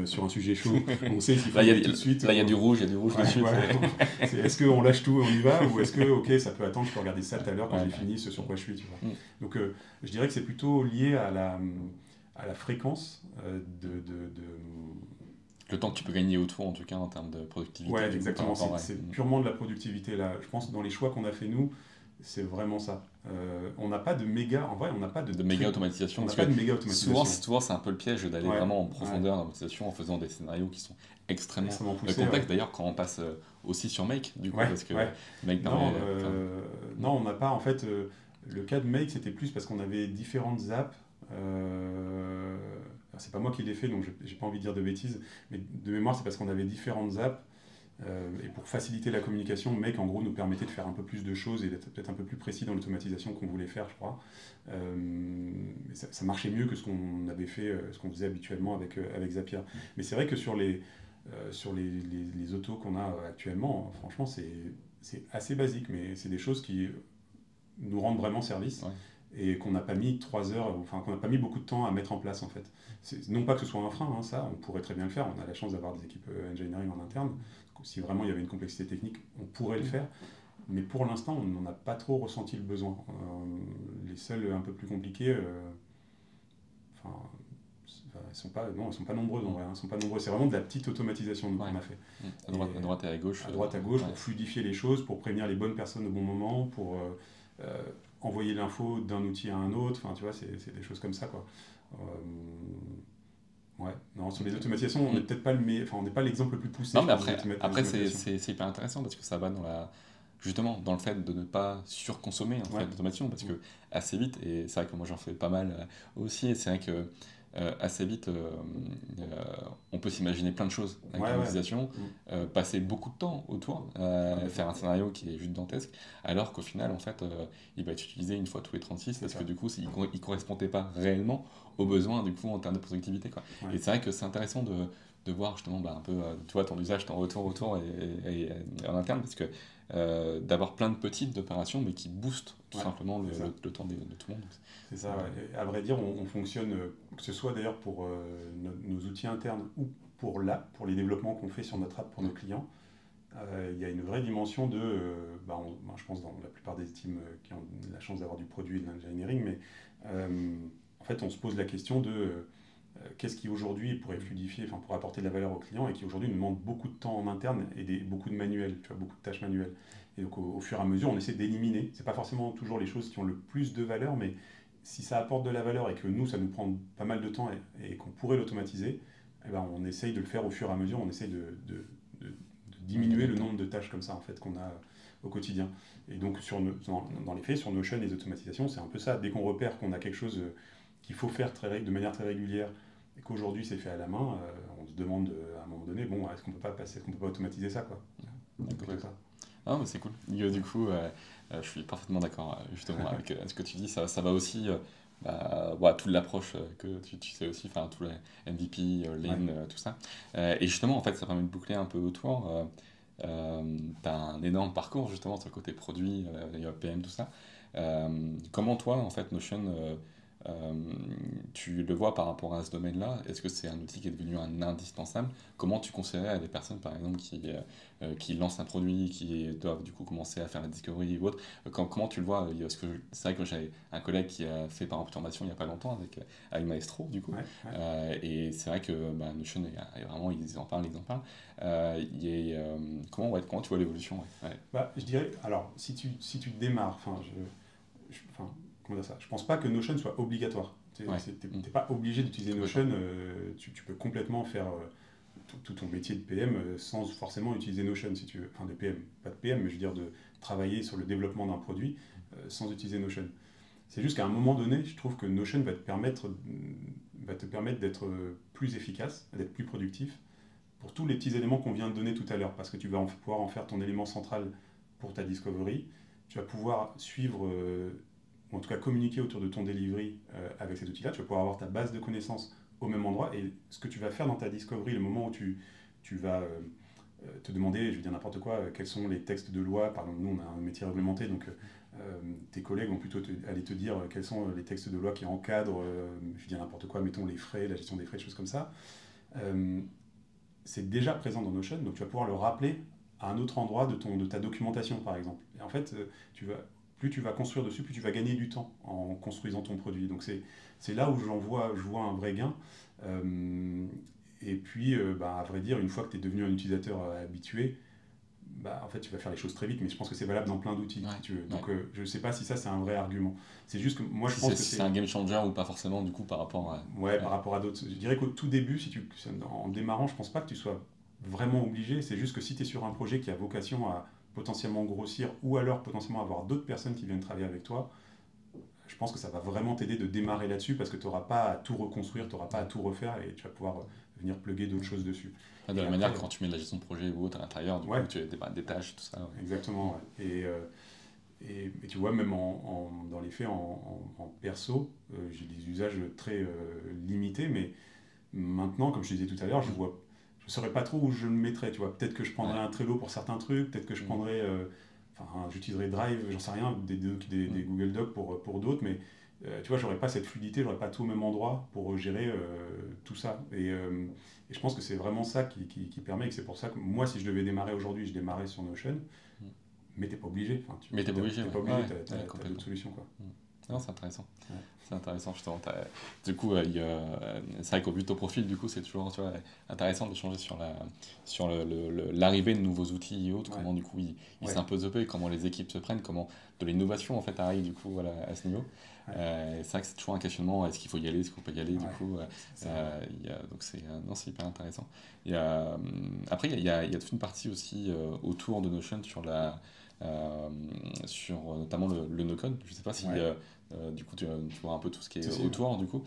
sur un sujet chaud, on sait s'il faut y aller tout de suite. Là, il y a du rouge, dessus. Voilà. Est-ce qu'on lâche tout, on y va, ou est-ce que, ok, ça peut attendre, je peux regarder ça tout à l'heure quand j'ai fini ce sur quoi je suis, tu vois. Donc, je dirais que c'est plutôt lié à la fréquence le temps que tu peux gagner autour, en tout cas, en termes de productivité. Ouais, exactement. C'est purement de la productivité, là. Je pense que dans les choix qu'on a fait, nous, c'est vraiment ça. On n'a pas de méga, en vrai, on n'a pas de méga automatisation. On n'a pas de méga automatisation. Souvent, c'est un peu le piège d'aller vraiment en profondeur dans l'automatisation en faisant des scénarios qui sont extrêmement poussés, complexes. D'ailleurs, quand on passe aussi sur Make, du coup, parce que Make permet... Non, on n'a pas, en fait, le cas de Make, c'était plus parce qu'on avait différentes apps. C'est pas moi qui l'ai fait, donc j'ai pas envie de dire de bêtises, mais de mémoire, c'est parce qu'on avait différentes apps. Et pour faciliter la communication, Make en gros nous permettait de faire un peu plus de choses et d'être peut-être un peu plus précis dans l'automatisation qu'on voulait faire, je crois. Ça marchait mieux que ce qu'on avait fait, ce qu'on faisait habituellement avec Zapier. Mais c'est vrai que sur les autos qu'on a actuellement, franchement c'est assez basique, mais c'est des choses qui nous rendent vraiment service. Et qu'on n'a pas mis 3 heures, qu'on n'a pas mis beaucoup de temps à mettre en place en fait. Non pas que ce soit un frein, ça, on pourrait très bien le faire, on a la chance d'avoir des équipes engineering en interne, donc, si vraiment il y avait une complexité technique, on pourrait le faire, mais pour l'instant on n'en a pas trop ressenti le besoin. Les seuls un peu plus compliqués, ils sont pas nombreux en vrai, ils sont pas nombreux, c'est vraiment de la petite automatisation qu'on a fait. À droite et à gauche. À droite à gauche, pour fluidifier les choses, pour prévenir les bonnes personnes au bon moment, pour... envoyer l'info d'un outil à un autre, tu vois, c'est des choses comme ça, quoi. Sur les automatisations, on n'est peut-être pas on n'est pas l'exemple le plus poussé. Non, mais après c'est hyper intéressant parce que ça va justement dans le fait de ne pas surconsommer l'automation, parce que assez vite, et c'est vrai que moi j'en fais pas mal aussi, et c'est vrai que assez vite, on peut s'imaginer plein de choses avec l'automatisation, passer beaucoup de temps autour, faire un scénario qui est juste dantesque, alors qu'au final, en fait, il va être utilisé une fois tous les 36, parce que du coup, il ne correspondait pas réellement aux besoins du coup, en termes de productivité, quoi. Et c'est vrai que c'est intéressant de voir justement un peu tu vois, ton usage, ton retour et en interne, parce que d'avoir plein de petites opérations, mais qui boostent tout simplement le temps de tout le monde. C'est ça, à vrai dire, on fonctionne, que ce soit d'ailleurs pour nos outils internes ou pour les développements qu'on fait sur notre app pour nos clients, il y a une vraie dimension de, je pense dans la plupart des teams qui ont la chance d'avoir du produit et de l'engineering, mais en fait on se pose la question de qu'est-ce qui aujourd'hui pourrait fluidifier, pour apporter de la valeur aux clients et qui aujourd'hui nous demande beaucoup de temps en interne et beaucoup de manuels, tu vois, beaucoup de tâches manuelles. Et donc au fur et à mesure, on essaie d'éliminer. C'est pas forcément toujours les choses qui ont le plus de valeur, mais si ça apporte de la valeur et que nous, ça nous prend pas mal de temps et qu'on pourrait l'automatiser, on essaye de le faire au fur et à mesure. On essaye de diminuer le nombre de tâches comme ça en fait qu'on a au quotidien. Et donc dans les faits, sur Notion et les automatisations, c'est un peu ça. Dès qu'on repère qu'on a quelque chose qu'il faut faire de manière très régulière et qu'aujourd'hui c'est fait à la main, on se demande à un moment donné, bon, est-ce qu'on peut pas automatiser ça, quoi. D'accord. Ah, mais c'est cool. Du coup, je suis parfaitement d'accord justement avec ce que tu dis. Ça va aussi, toute l'approche que tu sais aussi, enfin, tous les MVP, Lean, tout ça. Et justement, en fait, ça permet de boucler un peu autour. Tu as un énorme parcours justement sur le côté produit, PM, tout ça. Comment toi, en fait, Notion, euh, tu le vois par rapport à ce domaine-là? Est-ce que c'est un outil qui est devenu un indispensable? Comment tu conseillerais à des personnes, par exemple, qui lancent un produit, qui doivent du coup commencer à faire la discovery ou autre? Comment tu le vois? Parce que c'est vrai que j'ai un collègue qui a fait par exemple formation il n'y a pas longtemps avec Maestro, du coup. Et c'est vrai que Notion, vraiment, ils en parlent, ils en parlent. Comment tu vois l'évolution? Je dirais, alors, si tu démarres, comment dire ça? Je pense pas que Notion soit obligatoire. Tu n'es pas obligé d'utiliser Notion, tu peux complètement faire tout ton métier de PM sans forcément utiliser Notion, si tu veux. Enfin, de PM, pas de PM, mais je veux dire de travailler sur le développement d'un produit sans utiliser Notion. C'est juste qu'à un moment donné, je trouve que Notion va te permettre d'être plus efficace, d'être plus productif pour tous les petits éléments qu'on vient de donner tout à l'heure, parce que tu vas pouvoir en faire ton élément central pour ta discovery. Tu vas pouvoir suivre, ou en tout cas communiquer autour de ton delivery avec cet outil-là. Tu vas pouvoir avoir ta base de connaissances au même endroit. Et ce que tu vas faire dans ta discovery, le moment où tu vas te demander, je vais dire n'importe quoi, quels sont les textes de loi. Par exemple, nous, on a un métier réglementé, donc tes collègues vont plutôt aller te dire quels sont les textes de loi qui encadrent, je vais dire n'importe quoi, mettons les frais, la gestion des frais, des choses comme ça. C'est déjà présent dans Notion, donc tu vas pouvoir le rappeler à un autre endroit de ta documentation, par exemple. Et en fait, plus tu vas construire dessus, plus tu vas gagner du temps en construisant ton produit. Donc c'est là où je vois un vrai gain. Et puis, à vrai dire, une fois que tu es devenu un utilisateur habitué, en fait, tu vas faire les choses très vite, mais je pense que c'est valable dans plein d'outils, si tu veux. Donc, je ne sais pas si ça, c'est un vrai argument. C'est juste que moi, je pense que c'est un game changer ou pas forcément, du coup, par rapport à... par rapport à d'autres. Je dirais qu'au tout début, en démarrant, je ne pense pas que tu sois vraiment obligé. C'est juste que si tu es sur un projet qui a vocation à potentiellement grossir ou alors potentiellement avoir d'autres personnes qui viennent travailler avec toi, je pense que ça va vraiment t'aider de démarrer là-dessus parce que tu n'auras pas à tout reconstruire, tu n'auras pas à tout refaire et tu vas pouvoir venir plugger d'autres choses dessus. De la manière, quand tu mets de la gestion de projet ou autre à l'intérieur, du coup, tu as des tâches, tout ça. Exactement. Et tu vois, même dans les faits, en perso, j'ai des usages très limités, mais maintenant, comme je te disais tout à l'heure, je ne saurais pas trop où je le mettrais. Tu vois, peut-être que je prendrais un Trello pour certains trucs, peut-être que je prendrais, j'utiliserais Drive, j'en sais rien, des Google Docs pour d'autres, mais tu vois, j'aurais pas cette fluidité, j'aurais pas tout au même endroit pour gérer tout ça. Et je pense que c'est vraiment ça qui permet, et que c'est pour ça que moi, si je devais démarrer aujourd'hui, je démarrais sur Notion. Mais t'es pas obligé. Mais t'es pas obligé. T'as d'autres solutions, quoi. Non, c'est intéressant. C'est intéressant, justement. Du coup, c'est vrai qu'au vu de ton profil, du coup, c'est toujours intéressant d'échanger sur l'arrivée de nouveaux outils et autres, comment du coup ils s'imposent et comment les équipes se prennent, comment de l'innovation en fait arrive du coup à ce niveau. C'est vrai que c'est toujours un questionnement, est-ce qu'il faut y aller, est-ce qu'il ne faut pas y aller, du coup. Donc c'est hyper intéressant. Après, il y a toute une partie aussi autour de Notion sur notamment le no-code. Je ne sais pas si du coup tu vois un peu tout ce qui est autour du coup.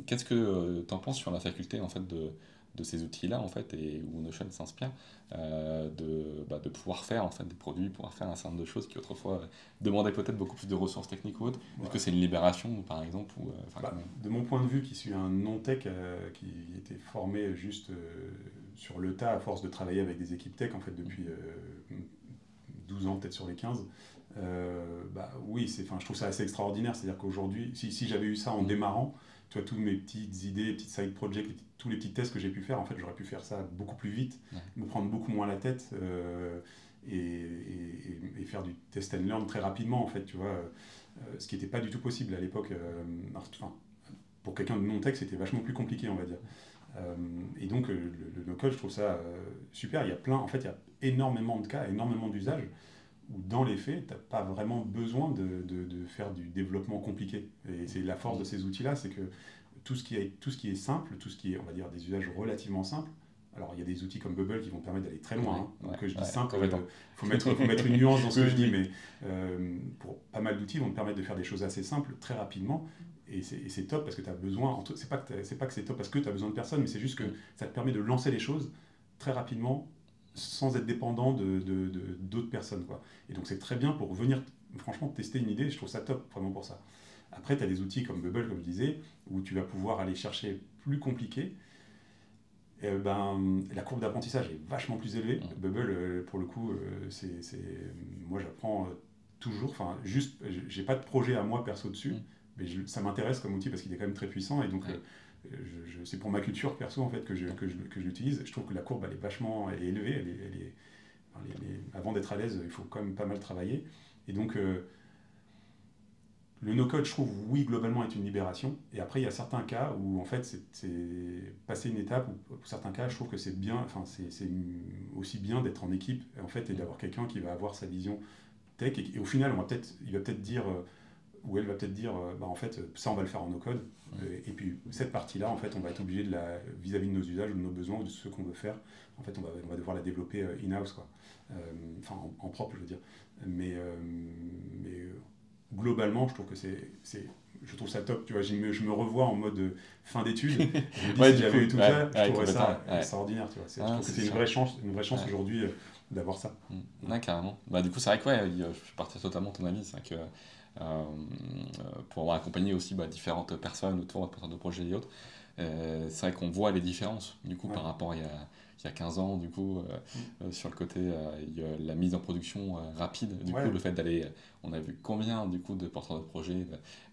Qu'est-ce que tu en penses sur la faculté en fait de ces outils-là en fait et où Notion s'inspire de pouvoir faire en fait des produits, pouvoir faire un certain nombre de choses qui autrefois demandaient peut-être beaucoup plus de ressources techniques ou autres. Est-ce que c'est une libération par exemple de mon point de vue, qui suis un non-tech qui était formé juste sur le tas à force de travailler avec des équipes tech en fait depuis 12 ans, peut-être sur les 15. Oui, je trouve ça assez extraordinaire. C'est-à-dire qu'aujourd'hui, si j'avais eu ça en démarrant, tu vois, toutes mes petites idées, les petites side projects, tous les petits tests que j'ai pu faire, en fait, j'aurais pu faire ça beaucoup plus vite, me prendre beaucoup moins la tête et faire du test and learn très rapidement, en fait, tu vois, ce qui n'était pas du tout possible à l'époque. Pour quelqu'un de non-tech, c'était vachement plus compliqué, on va dire. Et donc, le no-code, je trouve ça super. Il y a énormément de cas, énormément d'usages où dans les faits, tu n'as pas vraiment besoin de faire du développement compliqué. Et c'est la force de ces outils-là, c'est que tout ce qui est simple, tout ce qui est, on va dire, des usages relativement simples. Alors, il y a des outils comme Bubble qui vont permettre d'aller très loin. Donc, je dis simple, il faut mettre une nuance dans ce que je dis, mais pour pas mal d'outils, vont te permettre de faire des choses assez simples, très rapidement, c'est top parce que tu as besoin, c'est pas que c'est top parce que tu as besoin de personne, mais c'est juste que ça te permet de lancer les choses très rapidement sans être dépendant d'autres personnes, quoi. Et donc c'est très bien pour venir, franchement, tester une idée, je trouve ça top, vraiment pour ça. Après, tu as des outils comme Bubble, comme je disais, où tu vas pouvoir aller chercher plus compliqué. La courbe d'apprentissage est vachement plus élevée. Bubble, pour le coup, moi j'apprends toujours, enfin, juste, j'ai pas de projet à moi perso dessus, mais ça m'intéresse comme outil parce qu'il est quand même très puissant, et donc c'est pour ma culture perso en fait que je l'utilise. Je trouve que la courbe elle est élevée, avant d'être à l'aise, il faut quand même pas mal travailler. Et donc le no-code, je trouve, oui, globalement, est une libération. Et après, il y a certains cas où, en fait, c'est passer une étape, ou pour certains cas, je trouve que c'est bien, enfin, c'est aussi bien d'être en équipe, en fait, et d'avoir quelqu'un qui va avoir sa vision tech. Et au final, il va peut-être dire, ou elle va peut-être dire, en fait, ça, on va le faire en no-code. Et puis, cette partie-là, en fait, on va être obligé vis-à-vis de nos usages, ou de nos besoins, ou de ce qu'on veut faire, en fait, on va devoir la développer in-house, quoi. Enfin, en propre, je veux dire. Mais globalement, je trouve que je trouve ça top. Tu vois, je me revois en mode fin d'études. Je me dis, si j'avais eu tout ça, je trouverais ça extraordinaire. Tu vois. Je trouve que c'est une vraie chance aujourd'hui d'avoir ça. Ouais, carrément. Du coup, c'est vrai que je partage totalement ton avis. C'est vrai que pour avoir accompagné aussi différentes personnes autour de projets et autres, c'est vrai qu'on voit les différences du coup par rapport à il y a 15 ans du coup sur le côté la mise en production rapide du coup le fait d'aller on a vu combien du coup de porteurs de projets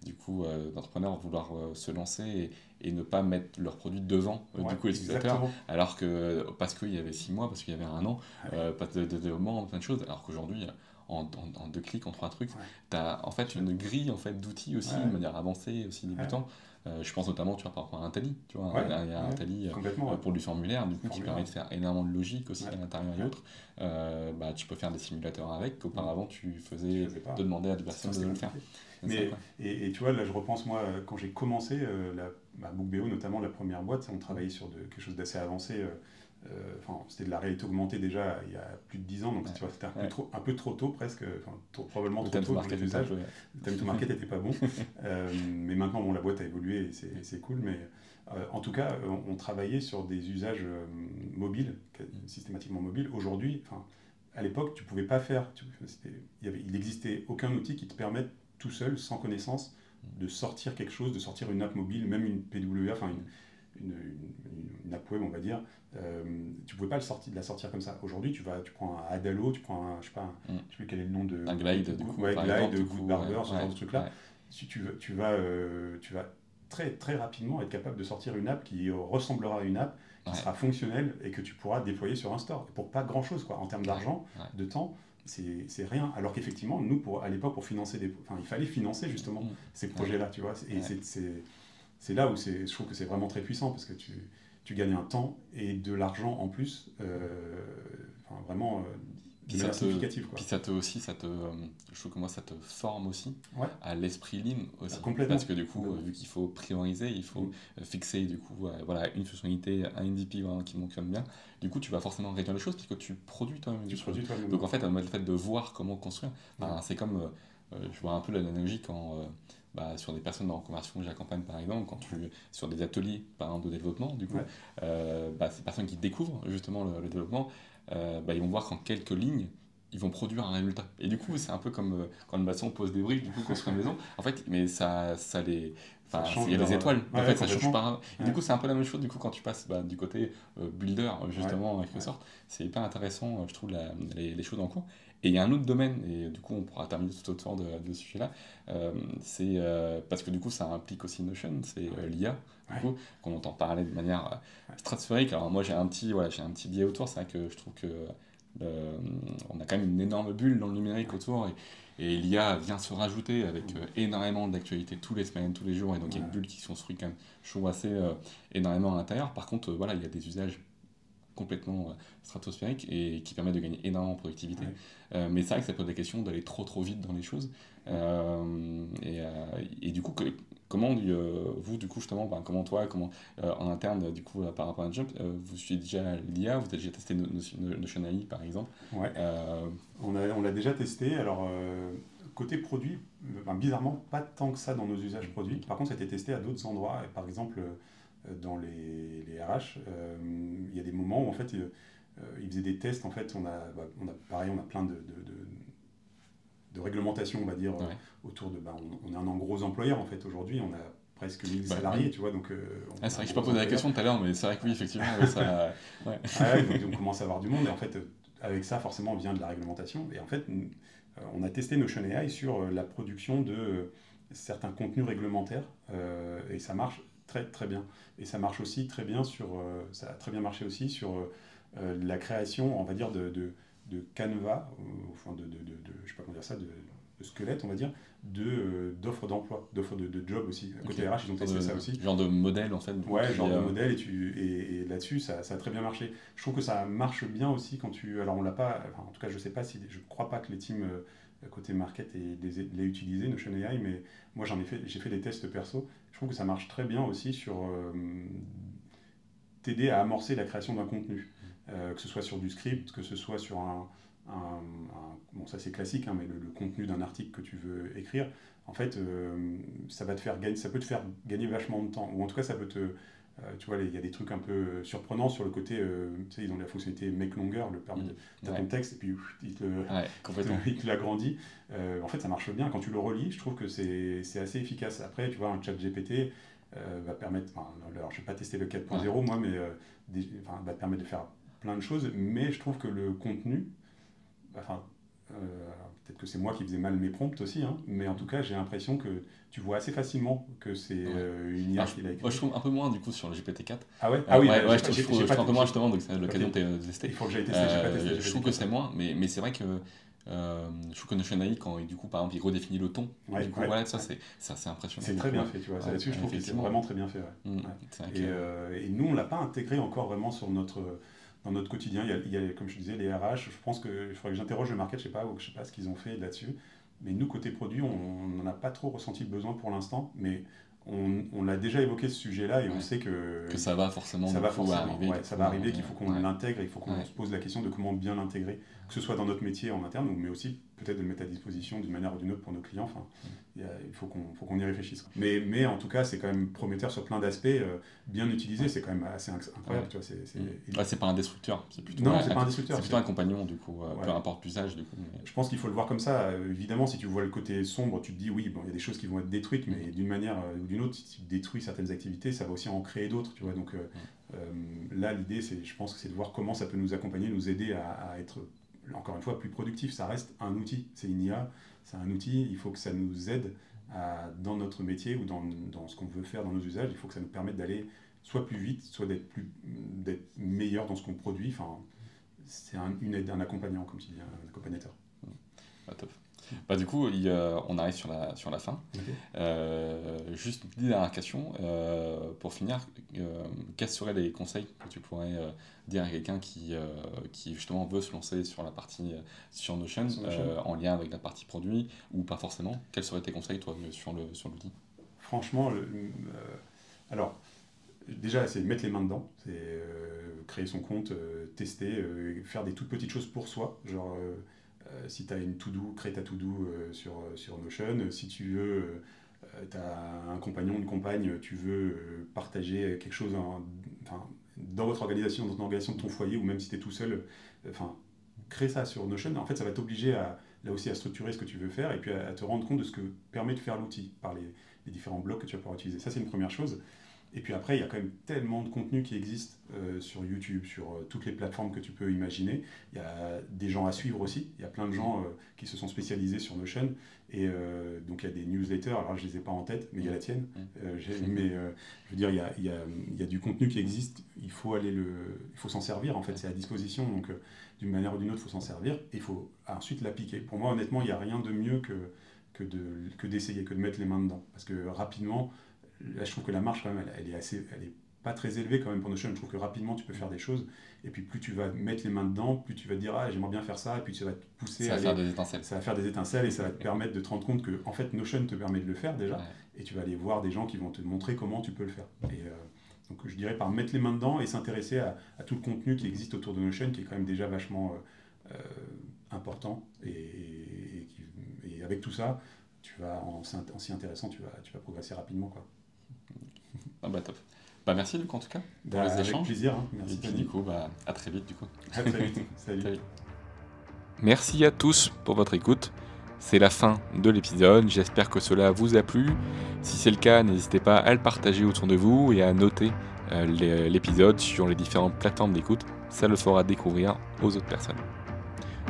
du coup d'entrepreneurs vouloir se lancer et ne pas mettre leurs produits devant du coup les utilisateurs alors que parce qu'il y avait 6 mois parce qu'il y avait un an pas de développement plein de choses alors qu'aujourd'hui en 2 clics, en 3 trucs, tu as en fait une grille en fait, d'outils aussi, de manière avancée, aussi débutant. Je pense notamment par rapport à un Tally, tu vois, il y a un Tally pour du formulaire, du coup, qui permet de faire énormément de logique aussi à l'intérieur et autres. Tu peux faire des simulateurs avec, qu'auparavant tu faisais de demander à des personnes de le faire. Et tu vois, là je repense, moi, quand j'ai commencé, Bookbeo, notamment la première boîte, on travaillait sur quelque chose d'assez avancé. C'était de la réalité augmentée déjà il y a plus de 10 ans, donc tu vois, c'était un peu trop tôt presque, probablement trop tôt pour les usages. Le time to market n'était pas bon, mais maintenant la boîte a évolué et c'est cool, mais en tout cas on travaillait sur des usages mobiles, systématiquement mobiles. Aujourd'hui, à l'époque tu pouvais pas faire, il n'existait aucun outil qui te permette tout seul, sans connaissance, de sortir quelque chose, de sortir une app mobile, même une PWA, une app web, on va dire, tu pouvais pas la sortir comme ça. Aujourd'hui, tu prends un Adalo, tu prends je sais plus quel est le nom de... Un Glide, Glide, Goodbarber, ce genre de truc-là. Si tu vas très, très rapidement être capable de sortir une app qui ressemblera à une app, qui sera fonctionnelle et que tu pourras déployer sur un store. Pour pas grand-chose, quoi, en termes d'argent, de temps. C'est rien, alors qu'effectivement, nous, à l'époque, pour financer il fallait financer justement ces projets-là, tu vois, et c'est là où je trouve que c'est vraiment très puissant, parce que tu gagnes un temps et de l'argent en plus, vraiment de manière significative. Puis je trouve que moi ça te forme aussi à l'esprit lean aussi, complètement. Parce que du coup, vu qu'il faut prioriser, il faut fixer du coup une fonctionnalité, un MVP qui fonctionne bien, du coup tu vas forcément réduire les choses puisque tu produis toi-même. Donc en fait, le fait de voir comment construire, c'est comme, je vois un peu l'analogie quand... sur des personnes en reconversion que j'accompagne par exemple, sur des ateliers par exemple de développement, du coup, ces personnes qui découvrent justement le développement, ils vont voir qu'en quelques lignes, ils vont produire un résultat. Et du coup, c'est un peu comme quand le maçon pose des briques, du coup, construit une maison. En fait, mais ça les... il y a des étoiles, en fait, ça change pas. Et du coup, c'est un peu la même chose du coup, quand tu passes du côté builder, justement, en quelque sorte. C'est hyper intéressant, je trouve, les choses en cours. Et il y a un autre domaine, et du coup, on pourra terminer tout autour de ce sujet-là, c'est parce que du coup, ça implique aussi Notion, c'est l'IA, du coup, qu'on entend parler de manière stratosphérique. Alors, moi, j'ai un petit biais autour, c'est vrai que je trouve que on a quand même une énorme bulle dans le numérique autour, et l'IA vient se rajouter avec énormément d'actualités tous les semaines, tous les jours, et donc il y a une bulle qui se construit quand même, je trouve, assez énormément à l'intérieur. Par contre, il y a des usages complètement stratosphériques et qui permettent de gagner énormément en productivité. Mais c'est vrai que ça pose la question d'aller trop vite dans les choses. Et du coup, comment vous, du coup, justement, comment en interne, du coup, par rapport à Jump, vous suivez déjà l'IA, vous avez déjà testé Notion AI, par exemple? On l'a déjà testé. Alors, côté produit, bizarrement, pas tant que ça dans nos usages produits. Par contre, ça a été testé à d'autres endroits. Et par exemple, dans les RH, il y a des moments où en fait, ils faisaient des tests. En fait, pareil, on a plein de réglementations, on va dire, autour de. On est un gros employeur en fait aujourd'hui. On a presque 1000 salariés, tu vois. Donc, c'est vrai que je peux poser la question tout à l'heure, mais c'est vrai que oui, effectivement, ça. Donc on commence à avoir du monde. Et en fait, avec ça, forcément, vient de la réglementation. Et en fait, on a testé Notion AI sur la production de certains contenus réglementaires et ça marche très très bien. Et ça marche aussi très bien ça a très bien marché aussi sur la création, on va dire, de canevas, enfin je sais pas comment dire ça, de squelettes, on va dire, d'offres d'emploi, d'offres de job aussi. Côté RH, ils ont testé ça aussi. Genre de modèle en fait. Ouais, genre de modèle, et là-dessus, ça a très bien marché. Je trouve que ça marche bien aussi quand alors on l'a pas, enfin, en tout cas, je crois pas que les teams côté market l'aient utilisé, Notion AI, mais moi j'ai fait des tests perso. Je trouve que ça marche très bien aussi sur t'aider à amorcer la création d'un contenu, que ce soit sur du script, que ce soit sur bon, ça c'est classique, hein, mais le contenu d'un article que tu veux écrire, en fait, ça peut te faire gagner vachement de temps, ou en tout cas ça peut tu vois, il y a des trucs un peu surprenants sur le côté, tu sais, ils ont la fonctionnalité make longer, le permet de ton texte, et puis il te l'agrandit. En fait, ça marche bien. Quand tu le relis, je trouve que c'est assez efficace. Après, tu vois, un chat GPT va permettre, alors je ne vais pas tester le 4.0 moi, mais va te permettre de faire plein de choses, mais je trouve que le contenu, peut-être que c'est moi qui faisais mal mes prompts aussi, hein, mais en tout cas, j'ai l'impression que tu vois assez facilement que c'est une IA qui l'a écrit. Moi, je trouve un peu moins du coup sur le GPT-4. Ah ouais, je trouve un peu moins justement, donc c'est l'occasion de tester. Il faut que j'aille tester, j'ai pas testé. Je trouve que c'est moins, mais c'est vrai que je trouve que Notion AI, quand du coup, par exemple, il redéfinit le ton, du coup, voilà, ça c'est assez impressionnant. C'est très bien fait, tu vois. Là-dessus, je trouve que c'est vraiment très bien fait. Et nous, on l'a pas intégré encore vraiment dans notre quotidien. Il y a, comme je disais, les RH. Je pense qu'il faudrait que j'interroge le market, je sais pas ce qu'ils ont fait là-dessus. Mais nous, côté produit, on n'en a pas trop ressenti le besoin pour l'instant, mais on l'a déjà évoqué ce sujet-là et on sait que ça va forcément arriver. Ça va arriver, qu'il faut qu'on l'intègre, il faut qu'on se pose la question de comment bien l'intégrer, que ce soit dans notre métier en interne, mais aussi peut-être de le mettre à disposition d'une manière ou d'une autre pour nos clients. Enfin, il faut qu'on y réfléchisse. Mais en tout cas, c'est quand même prometteur sur plein d'aspects. Bien utilisé, c'est quand même assez incroyable. Tu vois, c'est pas un destructeur. C'est plutôt un compagnon, du coup, peu importe l'usage. Du coup, Je pense qu'il faut le voir comme ça. Évidemment, si tu vois le côté sombre, tu te dis oui, bon, il y a des choses qui vont être détruites, mais d'une manière ou d'une autre, si tu détruis certaines activités, ça va aussi en créer d'autres. Tu vois, donc là, l'idée, je pense que c'est de voir comment ça peut nous accompagner, nous aider à être, encore une fois, plus productif. Ça reste un outil, c'est une IA, c'est un outil, il faut que ça nous aide dans notre métier ou dans ce qu'on veut faire dans nos usages, il faut que ça nous permette d'aller soit plus vite, soit d'être meilleur dans ce qu'on produit. Enfin, c'est une aide, un accompagnant, comme tu dis, un accompagnateur. Top. Du coup, on arrive sur la fin. Okay. Juste une dernière question. Pour finir, quels seraient les conseils que tu pourrais dire à quelqu'un qui justement veut se lancer sur la partie sur Notion, en lien avec la partie produit, ou pas forcément? Quels seraient tes conseils, toi, sur l'outil? Franchement, alors, déjà, c'est mettre les mains dedans. C'est créer son compte, tester, faire des toutes petites choses pour soi. Genre... si tu as une to-do, crée ta to-do sur Notion. Si tu veux, tu as un compagnon, une compagne, tu veux partager quelque chose dans votre organisation, dans ton organisation de ton foyer, ou même si tu es tout seul, crée ça sur Notion. En fait, ça va t'obliger là aussi à structurer ce que tu veux faire et puis à te rendre compte de ce que permet de faire l'outil par les différents blocs que tu vas pouvoir utiliser. Ça, c'est une première chose. Et puis après, il y a quand même tellement de contenu qui existe sur YouTube, sur toutes les plateformes que tu peux imaginer. Il y a des gens à suivre aussi. Il y a plein de gens qui se sont spécialisés sur Notion. Et donc, il y a des newsletters. Alors, je ne les ai pas en tête, mais il y a la tienne. Mais je veux dire, il y a du contenu qui existe. Il faut s'en servir. En fait, c'est à disposition. Donc, d'une manière ou d'une autre, il faut s'en servir. Et il faut ensuite l'appliquer. Pour moi, honnêtement, il n'y a rien de mieux que d'essayer, que de mettre les mains dedans. Parce que rapidement... Là, je trouve que la marche, quand même, elle est pas très élevée quand même pour Notion. Je trouve que rapidement, tu peux faire des choses. Et puis, plus tu vas mettre les mains dedans, plus tu vas te dire « Ah, j'aimerais bien faire ça ». Et puis, ça va te pousser ça va faire des étincelles. Ça va faire des étincelles et ça va te permettre de te rendre compte que, en fait, Notion te permet de le faire déjà. Ouais. Et tu vas aller voir des gens qui vont te montrer comment tu peux le faire. Et donc, je dirais par mettre les mains dedans et s'intéresser à tout le contenu qui existe autour de Notion, qui est quand même déjà vachement important et avec tout ça, en s'y intéressant, tu vas progresser rapidement, quoi. Ah bah top. Bah merci Luc en tout cas pour les Avec échanges. plaisir, hein. Merci. Et puis Tony. du coup, à très vite du coup. À très vite. Salut. Salut. Merci à tous pour votre écoute. C'est la fin de l'épisode, j'espère que cela vous a plu. Si c'est le cas, n'hésitez pas à le partager autour de vous et à noter l'épisode sur les différentes plateformes d'écoute. Ça le fera découvrir aux autres personnes.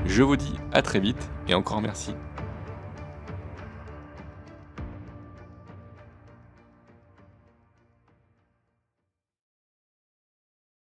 Je vous dis à très vite et encore merci